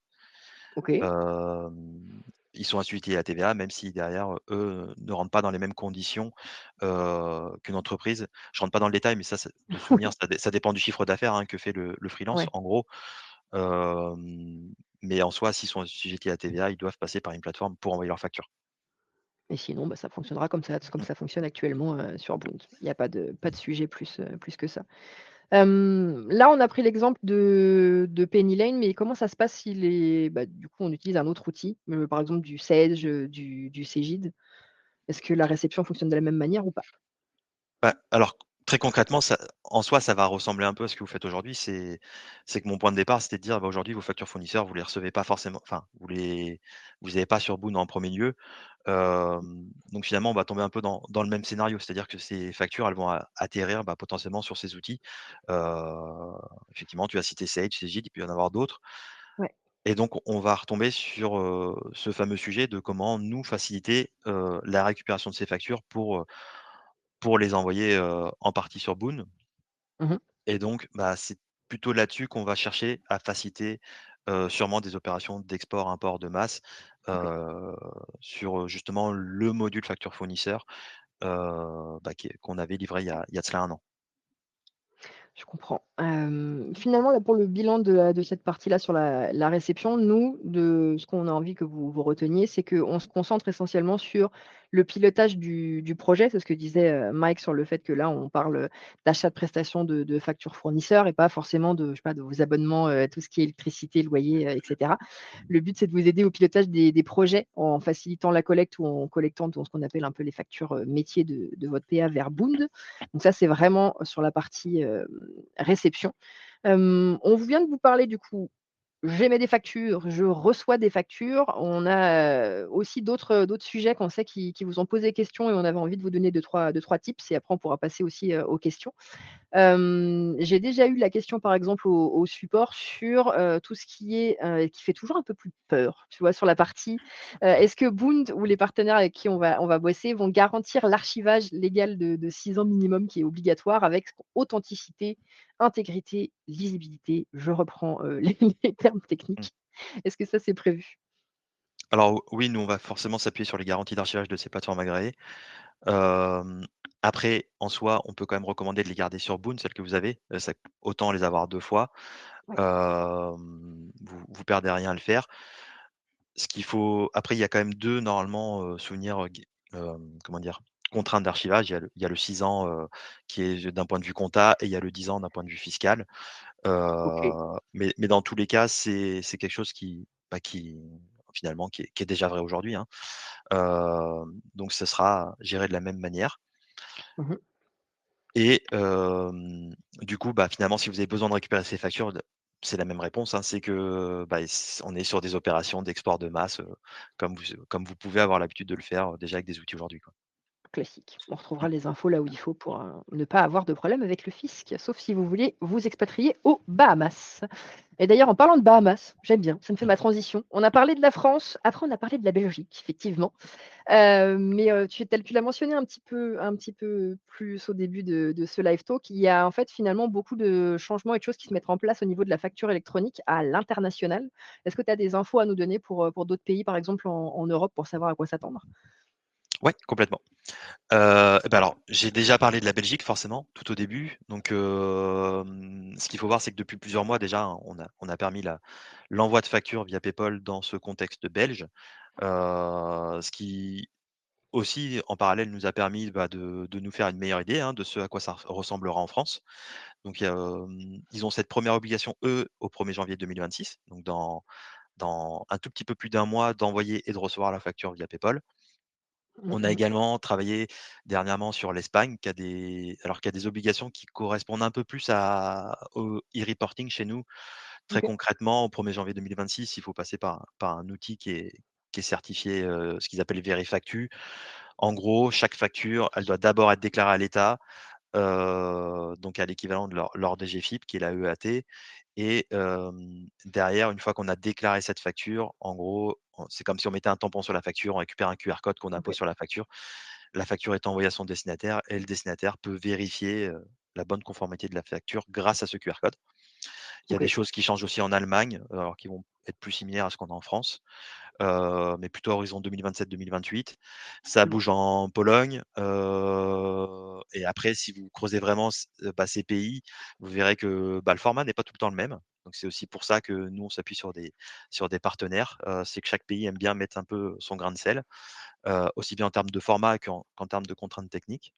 OK. Ils sont assujettis à la TVA, même si derrière, eux, ne rentrent pas dans les mêmes conditions, qu'une entreprise. Je rentre pas dans le détail, mais ça de souvenir, ça dépend du chiffre d'affaires, hein, que fait le freelance, Ouais. en gros. Mais en soi, s'ils sont assujettis à la TVA, ils doivent passer par une plateforme pour envoyer leurs factures. Et sinon, ça fonctionnera comme Mmh. ça fonctionne actuellement, sur Boond. Il y a pas de sujet plus que ça. Là, on a pris l'exemple de Penny Lane, mais comment ça se passe si du coup, on utilise un autre outil, par exemple du Sage, du Cegid? Est-ce que la réception fonctionne de la même manière ou pas? Alors, très concrètement, ça en soi, ça va ressembler un peu à ce que vous faites aujourd'hui. C'est que mon point de départ, c'était de dire: aujourd'hui, vos factures fournisseurs, vous les recevez pas forcément, enfin, vous avez pas sur Boon en premier lieu. Donc finalement, on va tomber un peu dans le même scénario. C'est-à-dire que ces factures, elles vont atterrir, potentiellement sur ces outils. Effectivement, tu as cité Sage, Cegid, il peut y en avoir d'autres Ouais. et donc on va retomber sur, ce fameux sujet de comment nous faciliter, la récupération de ces factures pour les envoyer, en partie sur Boon Mmh. et donc c'est plutôt là-dessus qu'on va chercher à faciliter, sûrement des opérations d'export-import de masse, OK. heu, sur, justement le module facture fournisseur, qu'on avait livré il y a de cela 1 an. Je comprends. Finalement, là, pour le bilan de cette partie-là sur la réception, nous, de ce qu'on a envie que vous reteniez, c'est qu'on se concentre essentiellement sur le pilotage du projet. C'est ce que disait, Mike sur le fait que là, on parle, d'achat de prestations de factures fournisseurs et pas forcément de, je sais pas, de vos abonnements, tout ce qui est électricité, loyer, et cetera. Le but, c'est de vous aider au pilotage des projets en facilitant la collecte ou en collectant ce qu'on appelle un peu les factures, métiers de votre PA vers Boond. Donc ça, c'est vraiment sur la partie, réception. On vient de vous parler du coup, j'émets des factures, je reçois des factures. On a, aussi d'autres sujets qu'on sait qui vous ont posé question et on avait envie de vous donner deux trois tips et après on pourra passer aussi, aux questions. J'ai déjà eu la question, par exemple, au support sur, tout ce qui est, qui fait toujours un peu plus peur, tu vois? Sur la partie, est-ce que Boond ou les partenaires avec qui on va bosser vont garantir l'archivage légal de 6 ans minimum qui est obligatoire avec authenticité, intégrité, lisibilité? Je reprends, les termes Mmh. techniques. Est-ce que ça, c'est prévu? Alors oui, nous, on va forcément s'appuyer sur les garanties d'archivage de ces plateformes agréées. Hem, Après, en soi, on peut quand même recommander de les garder sur Boon, celles que vous avez, ça autant les avoir 2 fois. Ouais. Vous perdez rien à le faire. Ce qu'il faut après, il y a quand même 2 normalement, souvenirs, comment dire? Contraintes d'archivage. Il y a le 6 ans, qui est d'un point de vue compta et il y a le 10 ans d'un point de vue fiscal. OK. Mais dans tous les cas, c'est quelque chose qui finalement qui est déjà vrai aujourd'hui, hein. Donc ce sera géré de la même manière Mmh. et du coup, finalement, si vous avez besoin de récupérer ces factures, c'est la même réponse, hein. C'est que, on est sur des opérations d'export de masse, comme vous pouvez avoir l'habitude de le faire, déjà avec des outils aujourd'hui, quoi. classique. On retrouvera les infos là où il faut pour, ne pas avoir de problème avec le fisc, sauf si vous voulez vous expatrier aux Bahamas. Et d'ailleurs, en parlant de Bahamas, j'aime bien, ça me fait ma transition. On a parlé de la France, après on a parlé de la Belgique, effectivement. Mais tu l'as mentionné un petit peu plus au début de ce live talk. Il y a en fait finalement beaucoup de changements et de choses qui se mettent en place au niveau de la facture électronique à l'international. Est-ce que tu as des infos à nous donner pour d'autres pays, par exemple en Europe, pour savoir à quoi s'attendre? Ouais, complètement. Et bah, alors, j'ai déjà parlé de la Belgique forcément, tout au début. Donc, ce qu'il faut voir, c'est que depuis plusieurs mois déjà, hein, on a permis l'envoi de factures via PayPal dans ce contexte belge. Ce qui aussi, en parallèle, nous a permis, bah, de nous faire une meilleure idée, hein, de ce à quoi ça ressemblera en France. Donc, ils ont cette première obligation, eux, au 1er janvier 2026, donc dans un tout petit peu plus d'un mois, d'envoyer et de recevoir la facture via PayPal. Mmh On a mh. également travaillé dernièrement sur l'Espagne qui a des obligations qui correspondent un peu plus au e-reporting chez nous. Très OK, concrètement, au 1er janvier 2026, il faut passer par un outil qui est certifié, ce qu'ils appellent Verifactu. En gros, chaque facture, elle doit d'abord être déclarée à l'État, donc à l'équivalent de leur DGFiP qui est la EAT. Et derrière, une fois qu'on a déclaré cette facture, en gros, c'est comme si on mettait un tampon sur la facture, on récupère un QR code qu'on OK, appose sur la facture. La facture est envoyée à son destinataire et le destinataire peut vérifier, la bonne conformité de la facture grâce à ce QR code. Il y a des OK, choses qui changent aussi en Allemagne, alors qui vont être plus similaires à ce qu'on a en France, mais plutôt à horizon 2027-2028. Ça mmh, bouge en Pologne, et après si vous creusez vraiment ces pays, vous verrez que, bah, le format n'est pas tout le temps le même. Donc c'est aussi pour ça que nous, on s'appuie sur des partenaires. C'est que chaque pays aime bien mettre un peu son grain de sel, aussi bien en termes de format qu'en termes de contraintes techniques.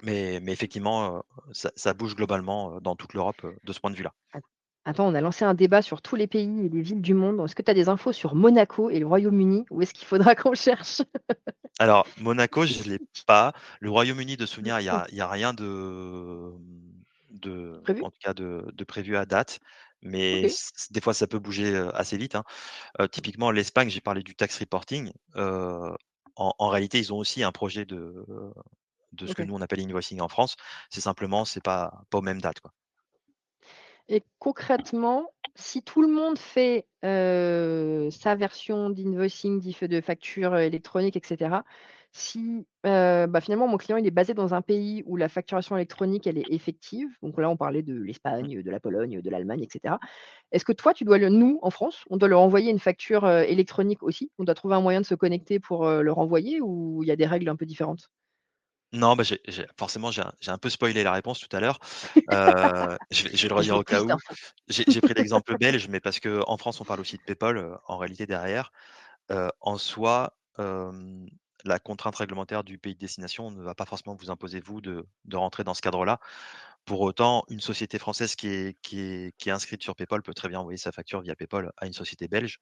Mais effectivement, ça bouge globalement, dans toute l'Europe, de ce point de vue-là. at attends, on a lancé un débat sur tous les pays et les villes du monde. Est-ce que tu as des infos sur Monaco et le Royaume-Uni? Où est-ce qu'il faudra qu'on cherche? Alors, Monaco, je ne l'ai pas. Le Royaume-Uni, de souvenir, Mmh, il y a rien de prévu? en tout cas de prévu à date, mais OK, des fois, ça peut bouger, assez vite, hein. Typiquement, l'Espagne, j'ai parlé du tax reporting. En réalité, ils ont aussi un projet de ce que OK. nous, on appelle invoicing en France. C'est simplement, c'est pas aux mêmes dates, quoi. Et concrètement, si tout le monde fait, sa version d'invoicing, de facture, électronique et cetera, si, bah, finalement mon client il est basé dans un pays où la facturation électronique elle est effective, donc là on parlait de Mmh. l'Espagne, de la Pologne, de l'Allemagne et cetera. Est-ce que toi tu dois nous en France, on doit leur envoyer une facture, électronique aussi? On doit trouver un moyen de se connecter pour, leur envoyer ou il y a des règles un peu différentes? Non, bah, forcément, j'ai un peu spoilé la réponse tout à l'heure. Je vais le Je redire veux au cas plus où. d'infos. J'ai pris l'exemple belge, mais parce qu'en France, on parle aussi de PayPal, en réalité derrière. En soi, la contrainte réglementaire du pays de destination ne va pas forcément vous imposer, vous, de rentrer dans ce cadre-là. Pour autant, une société française qui est inscrite sur PayPal peut très bien envoyer sa facture via PayPal à une société belge.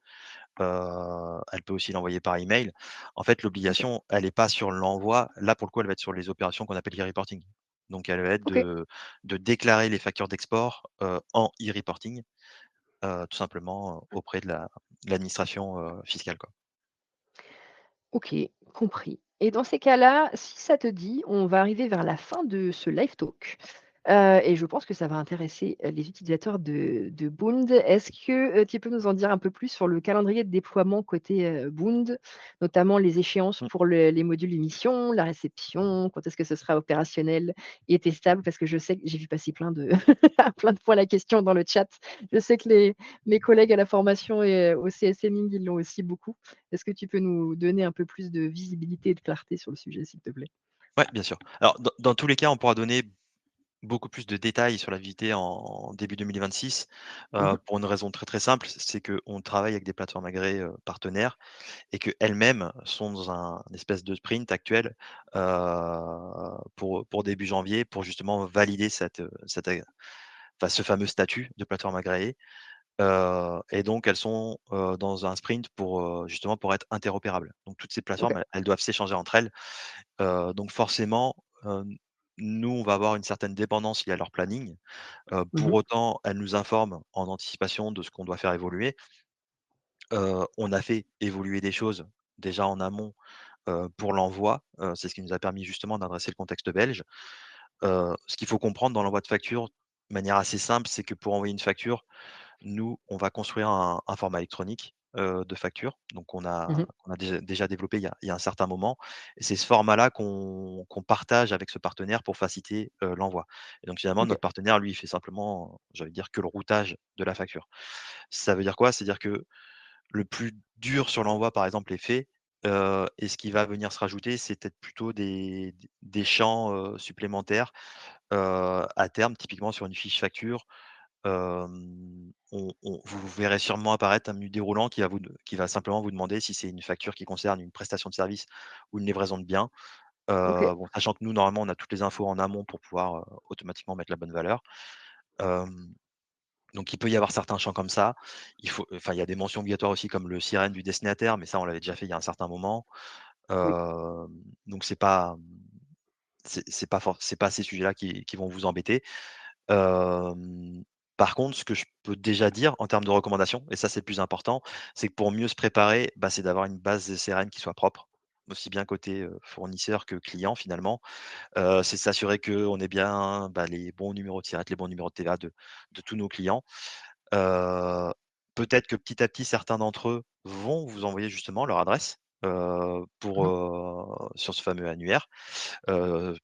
Elle peut aussi l'envoyer par email. En fait, OK, l'obligation, elle est pas sur l'envoi. Là, pour le coup, elle va être sur les opérations qu'on appelle e-reporting. Donc elle va être OK. de déclarer les factures d'export, en e-reporting, tout simplement, auprès de l'administration, fiscale, quoi. OK, compris. Et dans ces cas-là, si ça te dit, on va arriver vers la fin de ce live talk, et je pense que ça va intéresser, les utilisateurs de Boond. Est-ce que, tu peux nous en dire un peu plus sur le calendrier de déploiement côté, Boond, notamment les échéances Mmh. pour les modules émission, la réception, quand est-ce que ce sera opérationnel et testable? Parce que je sais que j'ai vu passer plein de plein de fois la question dans le chat. Je sais que mes collègues à la formation et au CSMing, ils l'ont aussi beaucoup. Est-ce que tu peux nous donner un peu plus de visibilité et de clarté sur le sujet, s'il te plaît? Ouais, bien sûr. Alors dans tous les cas, on pourra donner beaucoup plus de détails sur l'activité en début 2026, Mmh. pour une raison très, très simple, c'est qu'on travaille avec des plateformes agréées, partenaires et qu'elles-mêmes sont dans un espèce de sprint actuel, pour début janvier, pour justement valider ce fameux statut de plateforme agréée, et donc elles sont, dans un sprint justement pour être interopérables. Donc toutes ces OK. plateformes, elles doivent s'échanger entre elles. Donc forcément, nous, on va avoir une certaine dépendance liée à leur planning. Pour Mmh. autant, elles nous informent en anticipation de ce qu'on doit faire évoluer. On a fait évoluer des choses déjà en amont, pour l'envoi. C'est ce qui nous a permis justement d'adresser le contexte belge. Ce qu'il faut comprendre dans l'envoi de facture, de manière assez simple, c'est que pour envoyer une facture, nous, on va construire un format électronique, de facture, donc Mmh. qu'on a déjà développé il y a un certain moment, et c'est ce format-là qu'on partage avec ce partenaire pour faciliter, l'envoi, et donc finalement OK. notre partenaire, lui, il fait simplement, j'allais dire, que le routage de la facture. Ça veut dire quoi? C'est-à-dire que le plus dur sur l'envoi, par exemple, est fait, et ce qui va venir se rajouter, c'est peut-être plutôt des champs, supplémentaires, à terme, typiquement sur une fiche facture. Vous verrez sûrement apparaître un menu déroulant qui va simplement vous demander si c'est une facture qui concerne une prestation de service ou une livraison de biens. OK. Bon, sachant que nous, normalement, on a toutes les infos en amont pour pouvoir, automatiquement mettre la bonne valeur. Hem, donc il peut y avoir certains champs comme ça. Il y a des mentions obligatoires aussi comme le sirène du destinataire, mais ça, on l'avait déjà fait il y a un certain moment. Oui. Hem, donc c'est pas ces sujets-là qui vont vous embêter. Hem, Par contre, ce que je peux déjà dire en termes de recommandations, et ça c'est le plus important, c'est que pour mieux se préparer, bah, c'est d'avoir une base de CRM qui soit propre, aussi bien côté, fournisseur que client finalement. C'est s'assurer qu'on ait bien, bah, les bons numéros de SIRET, les bons numéros de TVA de tous nos clients. Heu, Peut-être que petit à petit, certains d'entre eux vont vous envoyer justement leur adresse, Mmh. sur ce fameux annuaire. Heu,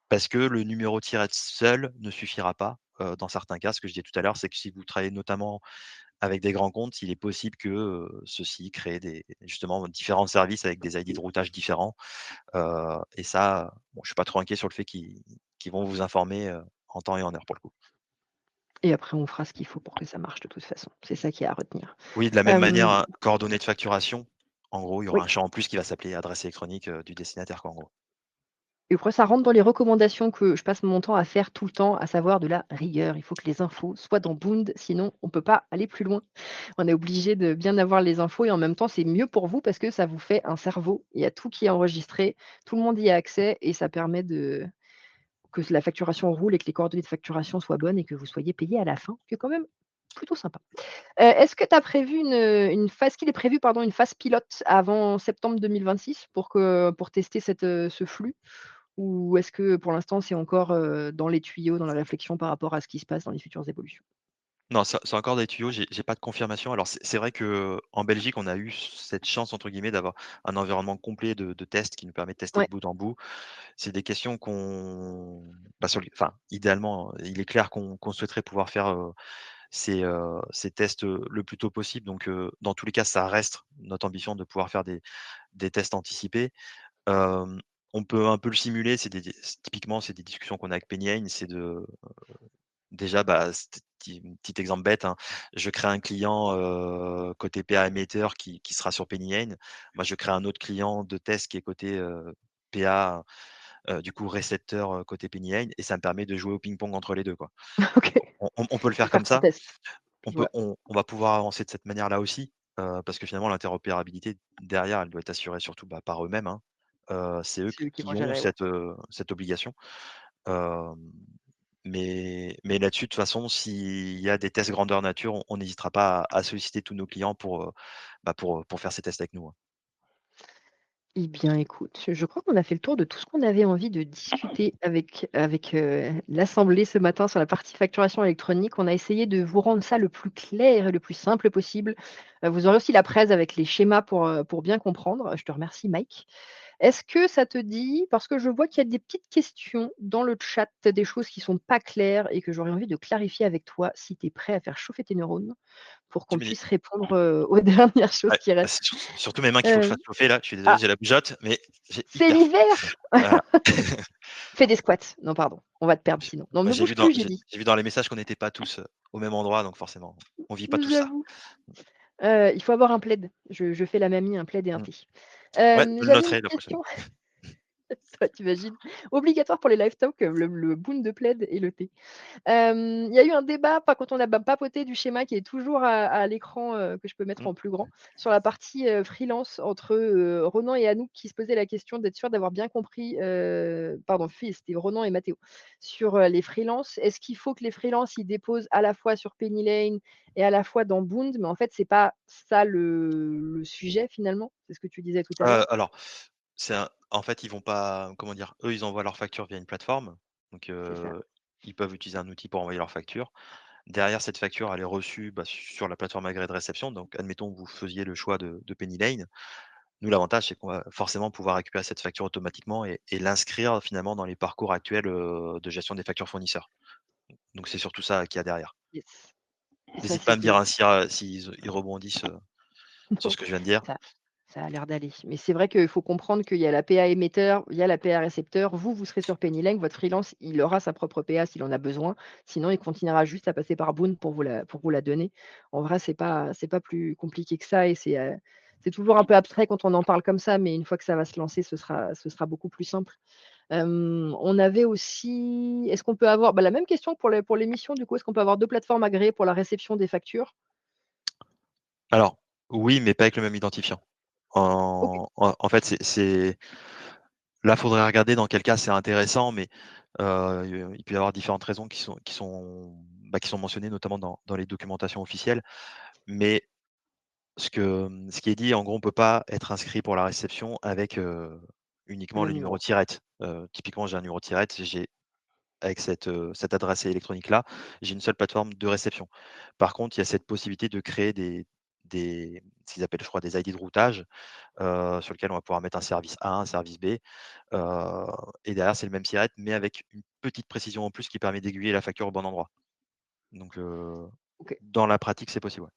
Parce que le numéro tirette seul ne suffira pas, dans certains cas. Ce que je disais tout à l'heure, c'est que si vous travaillez notamment avec des grands comptes, il est possible que, ceux-ci créent justement différents services avec des ID de routage différents, et ça, bon, je suis pas trop inquiet sur le fait qu'ils vont vous informer, en temps et en heure pour le coup. Et après on fera ce qu'il faut pour que ça marche de toute façon. C'est ça qui est à retenir. Oui, de la même manière, Hem, coordonnées de facturation, en gros, il y aura oui. un champ en plus qui va s'appeler adresse électronique, du destinataire quoi, en gros. Et après ça rentre dans les recommandations que je passe mon temps à faire tout le temps, à savoir de la rigueur. Il faut que les infos soient dans Boond, sinon on peut pas aller plus loin. On est obligé de bien avoir les infos et en même temps, c'est mieux pour vous parce que ça vous fait un cerveau. Il y a tout qui est enregistré, tout le monde y a accès et ça permet que la facturation roule et que les coordonnées de facturation soient bonnes et que vous soyez payé à la fin, ce qui est quand même plutôt sympa. Est-ce que tu as prévu une phase qu'il est prévu pardon, une phase pilote avant septembre 2026 pour tester ce flux? Ou est-ce que pour l'instant, c'est encore, dans les tuyaux, dans la réflexion par rapport à ce qui se passe dans les futures évolutions? Non, c'est encore des tuyaux, j'ai pas de confirmation. Alors c'est vrai que en Belgique, on a eu cette «chance» entre guillemets d'avoir un environnement complet de tests qui nous permet de tester de Ouais, bout en bout. C'est des questions idéalement, il est clair qu'on souhaiterait pouvoir faire, ces tests, le plus tôt possible. Donc, dans tous les cas, ça reste notre ambition de pouvoir faire des tests anticipés. Hem, on peut un peu le simuler, typiquement, c'est des discussions qu'on a avec Penny Lane, c'est déjà, bah, petit exemple bête, hein, je crée un client, côté PA émetteur qui sera sur Penny Lane. Moi, je crée un autre client de test qui est côté, PA, du coup récepteur, côté Penny Lane, et ça me permet de jouer au ping-pong entre les 2 quoi. OK. On peut le De faire faire comme ton ça. test. Je vois, On va pouvoir avancer de cette manière-là aussi, parce que finalement l'interopérabilité derrière, elle doit être assurée surtout, bah, par eux-mêmes, hein. C'est eux c'est eux qui vont qui ont gérer, ouais. cette obligation. Hem, mais là-dessus, de toute façon, s'il y a des tests grandeur nature, on n'hésitera pas à solliciter tous nos clients pour faire ces tests avec nous, hein. Eh bien, écoute, je crois qu'on a fait le tour de tout ce qu'on avait envie de discuter avec l'assemblée ce matin sur la partie facturation électronique. On a essayé de vous rendre ça le plus clair et le plus simple possible. Vous aurez aussi la presse avec les schémas pour bien comprendre. Je te remercie, Mike. Est-ce que ça te dit parce que je vois qu'il y a des petites questions dans le chat, des choses qui sont pas claires et que j'aurais envie de clarifier avec toi, si tu es prêt à faire chauffer tes neurones pour Tu qu'on me dis puisse répondre, aux dernières choses ouais, qui bah, restent? c'est surtout mes mains qu'il faut que je Hem, fasse chauffer là. Je suis désolé, ah, j'ai la bougeotte, mais j'ai c'est hyper froid. l'hiver! Voilà. Fais des squats. Non, pardon, on va te perdre sinon. Non, ne bouge plus, j'ai dit. J'ai vu dans les messages qu'on n'était pas tous, au même endroit, donc forcément, on vit pas tout ça. J'avoue. Il faut avoir un plaid. Je fais la mamie, un plaid et un Mmh. thé. Ouais, je le J'avais noterai une la prochaine question. fois. Ouais, tu imagines? Obligatoire pour les live talk, le boon de plaid et le thé. Il y a eu un débat, pas quand on a papoté du schéma qui est toujours à l'écran, que je peux mettre Mmh. en plus grand, sur la partie, freelance entre, Ronan et Anouk qui se posaient la question d'être sûr d'avoir bien compris, pardon, c'était Ronan et Mathéo. Sur, les freelances, est-ce qu'il faut que les freelances, ils déposent à la fois sur Penny Lane et à la fois dans Boond? Mais en fait, c'est pas ça le sujet finalement, c'est ce que tu disais tout à l'heure? Alors En fait, ils vont pas comment dire? Eux, ils envoient leurs factures via une plateforme, donc C'est ça. ils peuvent utiliser un outil pour envoyer leurs factures. Derrière, cette facture, elle est reçue, bah, sur la plateforme agréée de réception. Donc admettons que vous faisiez le choix de Penny Lane. Nous, l'avantage, c'est qu'on va forcément pouvoir récupérer cette facture automatiquement et l'inscrire finalement dans les parcours actuels, de gestion des factures fournisseurs. Donc c'est surtout ça qu'il y a derrière. Yes. Et ça, N'hésite pas à me dire, c'était hein, s'ils rebondissent, sur ce que je viens de dire. ça ça a l'air d'aller. Mais c'est vrai qu'il faut comprendre qu'il y a la PA émetteur, il y a la PA récepteur. Vous, vous serez sur PennyLane, votre freelance, il aura sa propre PA s'il en a besoin. Sinon, il continuera juste à passer par Boon pour vous la donner. En vrai, c'est pas plus compliqué que ça et c'est toujours un peu abstrait quand on en parle comme ça, mais une fois que ça va se lancer, ce sera beaucoup plus simple. On avait aussi est-ce qu'on peut avoir la même question pour l'émission du coup, est-ce qu'on peut avoir 2 plateformes agréées pour la réception des factures? Alors, oui, mais pas avec le même identifiant. OK, En fait, c'est là, faudrait regarder dans quel cas c'est intéressant, mais il peut y avoir différentes raisons qui sont mentionnées notamment dans les documentations officielles. Mais ce qui est dit, en gros, on peut pas être inscrit pour la réception avec, le uniquement même le numéro numéro. Tiret. Typiquement, j'ai un numéro Tiret, j'ai avec cette adresse électronique-là, j'ai une seule plateforme de réception. Par contre, il y a cette possibilité de créer des ce qu'ils appellent, je crois, des ID de routage, sur lequel on va pouvoir mettre un service A, un service B, et derrière, c'est le même SIRET, mais avec une petite précision en plus qui permet d'aiguiller la facture au bon endroit. Donc, OK. dans la pratique, c'est possible, ouais.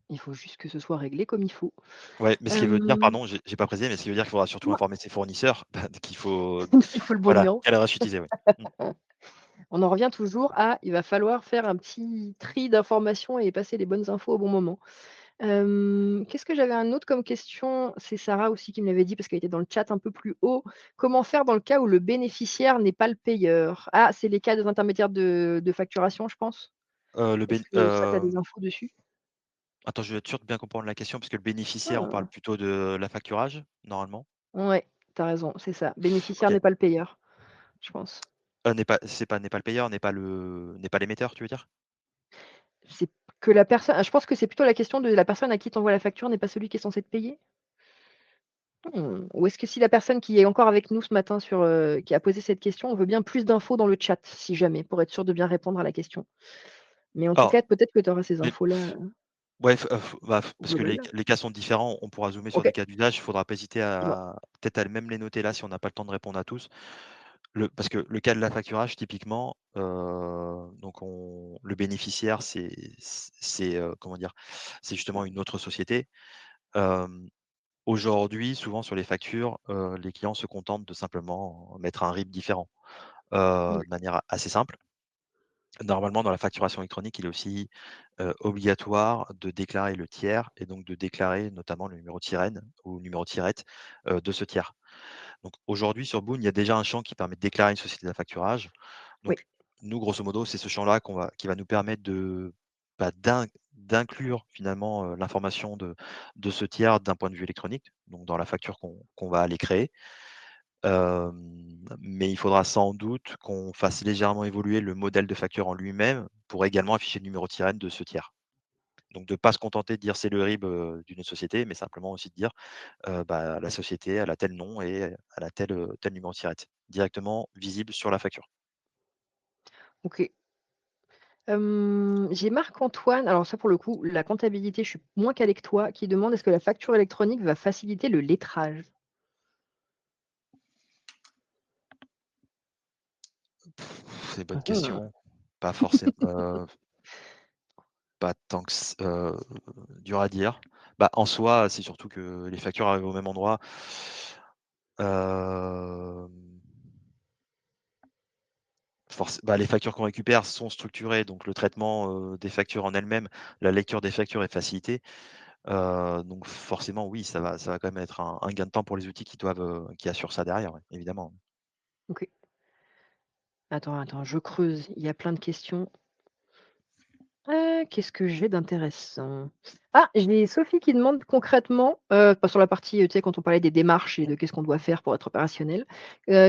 Il faut juste que ce soit réglé comme il faut. Ouais, mais ce qui veut dire, Hem, pardon, j'ai pas précisé, mais ce qui veut dire qu'il faudra surtout Dis-moi. informer ses fournisseurs, bah, qu'il faut Il faut le bon voilà, numéro. quelle adresse utiliser, ouais. Mmh. On en revient toujours à il va falloir faire un petit tri d'informations et passer les bonnes infos au bon moment. Qu'est-ce que j'avais un autre comme question? C'est Sarah aussi qui me l'avait dit parce qu'elle était dans le chat un peu plus haut. Comment faire dans le cas où le bénéficiaire n'est pas le payeur? Ah, c'est les cas des intermédiaires de facturation, je pense? Le Est-ce bén que ça, tu as des infos dessus? Attends, je vais être sûr de bien comprendre la question parce que le bénéficiaire, on parle Ah, plutôt de la facturage, normalement? ouais, tu as raison, c'est ça. Bénéficiaire OK. n'est pas le payeur, je pense. N'est pas le payeur, n'est pas l'émetteur, tu veux dire? C'est que la personne je pense que c'est plutôt la question de la personne à qui tu envoies la facture n'est pas celui qui est censé te payer? Ou est-ce que si la personne qui est encore avec nous ce matin qui a posé cette question, on veut bien plus d'infos dans le chat, si jamais, pour être sûr de bien répondre à la question. Mais en tout Alors, cas, peut-être que tu auras ces les infos-là, ouais, bah, parce que globales. les cas sont différents, on pourra zoomer sur OK, des cas d'usage, il faudra pas hésiter dis-moi. à peut-être à même les noter là si on n'a pas le temps de répondre à tous. Parce que le cas de la facturage typiquement, donc le bénéficiaire comment dire? C'est justement une autre société. Hem, Aujourd'hui, souvent sur les factures, les clients se contentent de simplement mettre un RIB différent, Ouais, de manière assez simple. Normalement, dans la facturation électronique, il est aussi, obligatoire de déclarer le tiers et donc de déclarer notamment le numéro de sirène ou numéro de SIRET, de ce tiers. Donc aujourd'hui sur Boon, il y a déjà un champ qui permet de déclarer une société d'affacturage. oui, Donc nous, grosso modo, c'est ce champ-là qui va nous permettre bah, d'inclure finalement, l'information de ce tiers d'un point de vue électronique, donc dans la facture qu'on va aller créer. Mais il faudra sans doute qu'on fasse légèrement évoluer le modèle de facture en lui-même pour également afficher le numéro de sirène de ce tiers. Donc de ne pas se contenter de dire: «C'est le RIB, d'une autre société», mais simplement aussi de dire, bah, la société, elle a tel nom et elle a tel numéro de SIRET, directement visible sur la facture. OK. J'ai Marc-Antoine, alors ça pour le coup, la comptabilité, je suis moins calée que toi, qui demande: «Est-ce que la facture électronique va faciliter le lettrage?» C'est une bonne Mmh. question. Pas forcément, pas tant que dur à dire. Bah, en soi, c'est surtout que les factures arrivent au même endroit. Hem Bah, les factures qu'on récupère sont structurées, donc le traitement, des factures en elles-mêmes, la lecture des factures est facilitée. Donc forcément, oui, ça va quand même être un gain de temps pour les outils qui assurent ça derrière, ouais, évidemment. OK. Attends, je creuse, il y a plein de questions. Qu'est-ce que j'ai d'intéressant? Ah, j'ai Sophie qui demande concrètement, pas sur la partie, tu sais, quand on parlait des démarches et de qu'est-ce qu'on doit faire pour être opérationnel.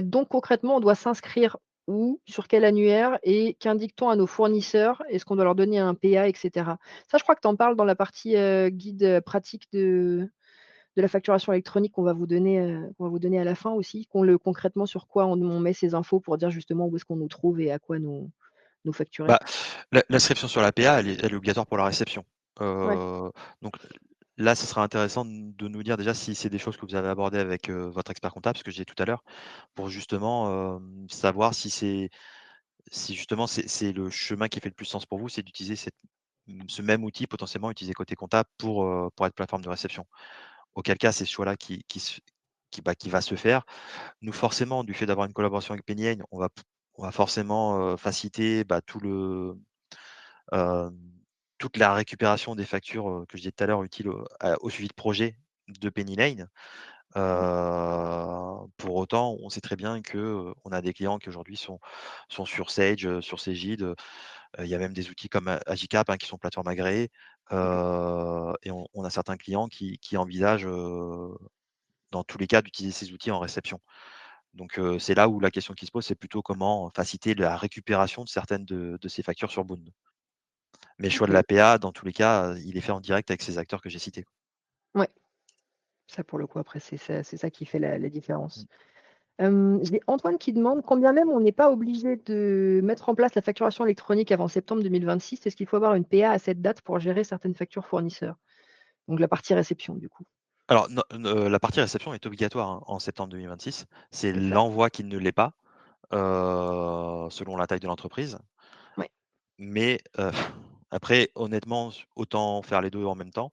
Donc concrètement, on doit s'inscrire où? Sur quel annuaire? Et qu'indique-t-on à nos fournisseurs? Est-ce qu'on doit leur donner un PA et cetera? Ça, je crois que tu en parles dans la partie, guide, pratique de de la facturation électronique qu'on va vous donner à la fin aussi? Concrètement sur quoi on met ces infos pour dire justement où est-ce qu'on nous trouve et à quoi nous facturer? Bah, l'inscription sur l'APA, elle est obligatoire pour la réception. Ouais, Donc là, ce sera intéressant de nous dire déjà si c'est des choses que vous avez abordées avec, votre expert comptable, ce que j'ai dit tout à l'heure, pour justement, savoir si justement c'est le chemin qui fait le plus sens pour vous, c'est d'utiliser ce même outil potentiellement utilisé côté comptable pour être plateforme de réception. Auquel cas, c'est ce choix-là qui va se faire. Nous, forcément, du fait d'avoir une collaboration avec Penny on va forcément, faciliter, hem, toute la récupération des factures, que je disais tout à l'heure utiles au suivi de projet de Penny Lane. ouais, Pour autant, on sait très bien que, on a des clients qui aujourd'hui sont sur Sage, sur Cegid, il y a même des outils comme Agicap, hein, qui sont plateformes agréées, ouais, et on a certains clients qui envisagent, dans tous les cas, d'utiliser ces outils en réception. Donc, c'est là où la question qui se pose, c'est plutôt comment faciliter la récupération de certaines de ces factures sur Boon. Mais le choix de OK. l'APA, dans tous les cas, il est fait en direct avec ces acteurs que j'ai cités. Ouais, ça pour le coup après c'est ça qui fait la Mmh. différence. J'ai Antoine qui demande: «Quand bien même on n'est pas obligé de mettre en place la facturation électronique avant septembre 2026, est-ce qu'il faut avoir une PA à cette date pour gérer certaines factures fournisseurs?» Donc la partie réception du coup, Alors non, la partie réception est obligatoire, hein, en septembre 2026. C'est c'est ça? l'envoi qui ne l'est pas, selon la taille de l'entreprise. Ouais. Mais, après honnêtement, autant faire les 2 en même temps.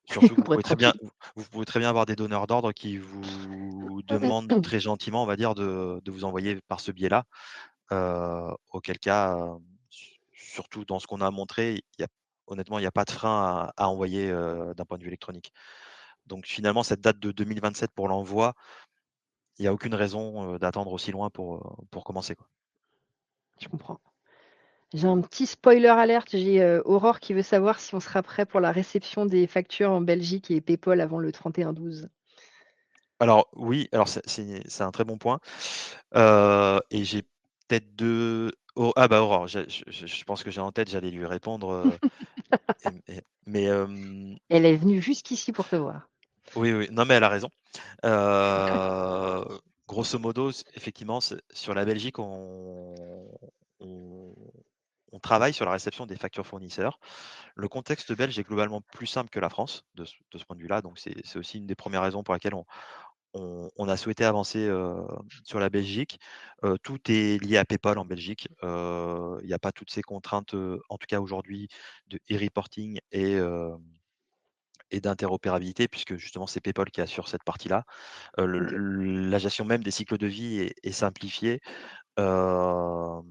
Surtout que Pour être tranquille. vous pouvez très bien avoir des donneurs d'ordre qui vous demandent très gentiment, on va dire, de vous envoyer par ce biais-là. Auquel cas, surtout dans ce qu'on a montré, honnêtement, il y a pas de frein à envoyer, d'un point de vue électronique. Donc finalement, cette date de 2027 pour l'envoi, il y a aucune raison, d'attendre aussi loin pour commencer, quoi. Je comprends. J'ai un petit spoiler alert, j'ai, Aurore qui veut savoir si on sera prêt pour la réception des factures en Belgique et PayPal avant le 31/12. Alors oui, alors c'est un très bon point, et j'ai peut-être 2. Ah bah, Aurore, je pense que j'ai en tête, j'allais lui répondre, mais Elle est venue jusqu'ici pour te voir. oui, oui, non, mais elle a raison. Grosso modo, effectivement, sur la Belgique, on on travaille sur la réception des factures fournisseurs. Le contexte belge est globalement plus simple que la France de ce point de vue-là, donc c'est aussi une des premières raisons pour laquelle on a souhaité avancer, sur la Belgique. Tout est lié à PayPal en Belgique. Il n'y a pas toutes ces contraintes, en tout cas aujourd'hui, de e-reporting et d'interopérabilité puisque justement c'est PayPal qui assure cette partie-là. OK. La gestion même des cycles de vie est simplifiée. Hem,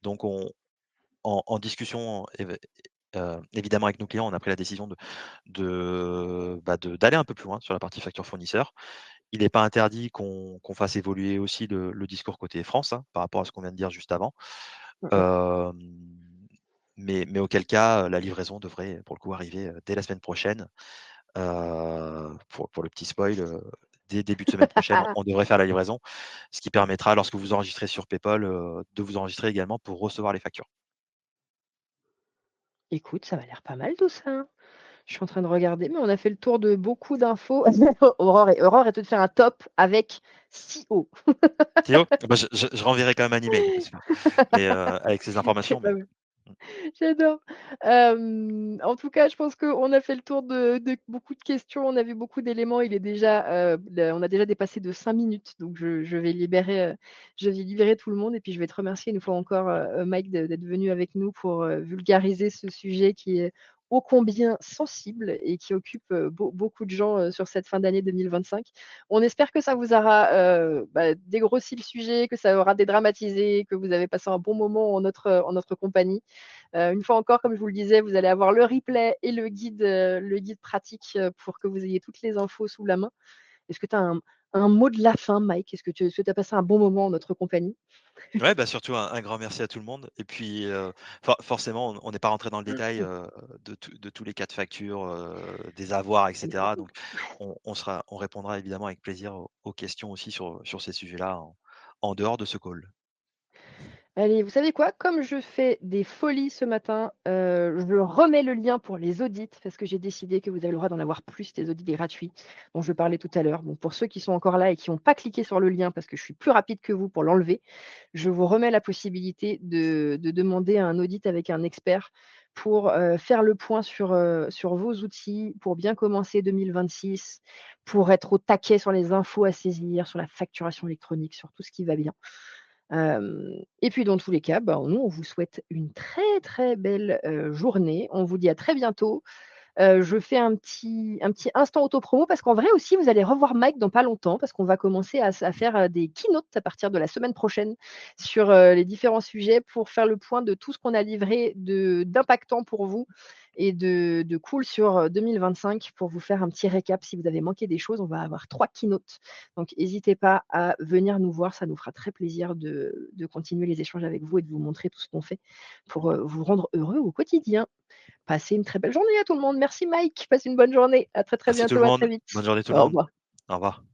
donc en discussion évidemment avec nos clients, on a pris la décision d'aller un peu plus loin sur la partie facture fournisseur. Il n'est pas interdit qu'on fasse évoluer aussi le discours côté France, hein, par rapport à ce qu'on vient de dire juste avant. Mmh mh. Hem, mais auquel cas, la livraison devrait pour le coup arriver, dès la semaine prochaine. Pour le petit spoil, dès début de semaine prochaine, on devrait faire la livraison, ce qui permettra lorsque vous enregistrez sur PayPal, de vous enregistrer également pour recevoir les factures. Écoute, ça m'a l'air pas mal tout ça, hein. Je suis en train de regarder, mais on a fait le tour de beaucoup d'infos. Aurore, elle te fait un top avec CO. Théo? Bah, je renverrai quand même un email, mais avec ces C'est informations, pas mais mal. mmh. J'adore. En tout cas, je pense qu'on a fait le tour de beaucoup de questions. On a vu beaucoup d'éléments. Il est déjà, on a déjà dépassé de 5 minutes, donc je vais libérer tout le monde et puis je vais te remercier une fois encore, Mike, d'être venu avec nous pour, vulgariser ce sujet qui est ô combien sensible et qui occupe, beaucoup de gens, sur cette fin d'année 2025. On espère que ça vous aura, dégrossi le sujet, que ça aura dédramatisé, que vous avez passé un bon moment en notre compagnie. Une fois encore, comme je vous le disais, vous allez avoir le replay et le guide pratique, pour que vous ayez toutes les infos sous la main. Est-ce que tu as un mot de la fin, Mike? Est-ce que tu as passé un bon moment en notre compagnie? Ouais, bah, surtout un grand merci à tout le monde et puis, forcément, on n'est pas rentré dans le détail, de tous les cas de facture, des avoirs et cetera, donc on répondra évidemment avec plaisir aux questions aussi sur ces sujets-là en dehors de ce call. Allez, vous savez quoi? Comme je fais des folies ce matin, je remets le lien pour les audits parce que j'ai décidé que vous avez le droit d'en avoir plus, des audits gratuits dont je parlais tout à l'heure. Donc pour ceux qui sont encore là et qui n'ont pas cliqué sur le lien parce que je suis plus rapide que vous pour l'enlever, je vous remets la possibilité de demander un audit avec un expert pour, faire le point sur vos outils, pour bien commencer 2026, pour être au taquet sur les infos à saisir, sur la facturation électronique, sur tout ce qui va bien. Et puis dans tous les cas, bah, nous, on vous souhaite une très, très belle, journée. On vous dit à très bientôt. Je fais un petit instant auto-promo parce qu'en vrai aussi, vous allez revoir Mike dans pas longtemps parce qu'on va commencer à faire, des keynotes à partir de la semaine prochaine sur, les différents sujets pour faire le point de tout ce qu'on a livré d'impactant pour vous et de cool sur, 2025 pour vous faire un petit récap. Si vous avez manqué des choses, on va avoir 3 keynotes. Donc n'hésitez pas à venir nous voir, ça nous fera très plaisir de continuer les échanges avec vous et de vous montrer tout ce qu'on fait pour, vous rendre heureux au quotidien. Passez une très belle journée à tout le monde. Merci Mike, passe une bonne journée. À très, très Merci tout le bientôt, à très monde. vite. Bonne journée tout le Au monde. revoir. Au revoir.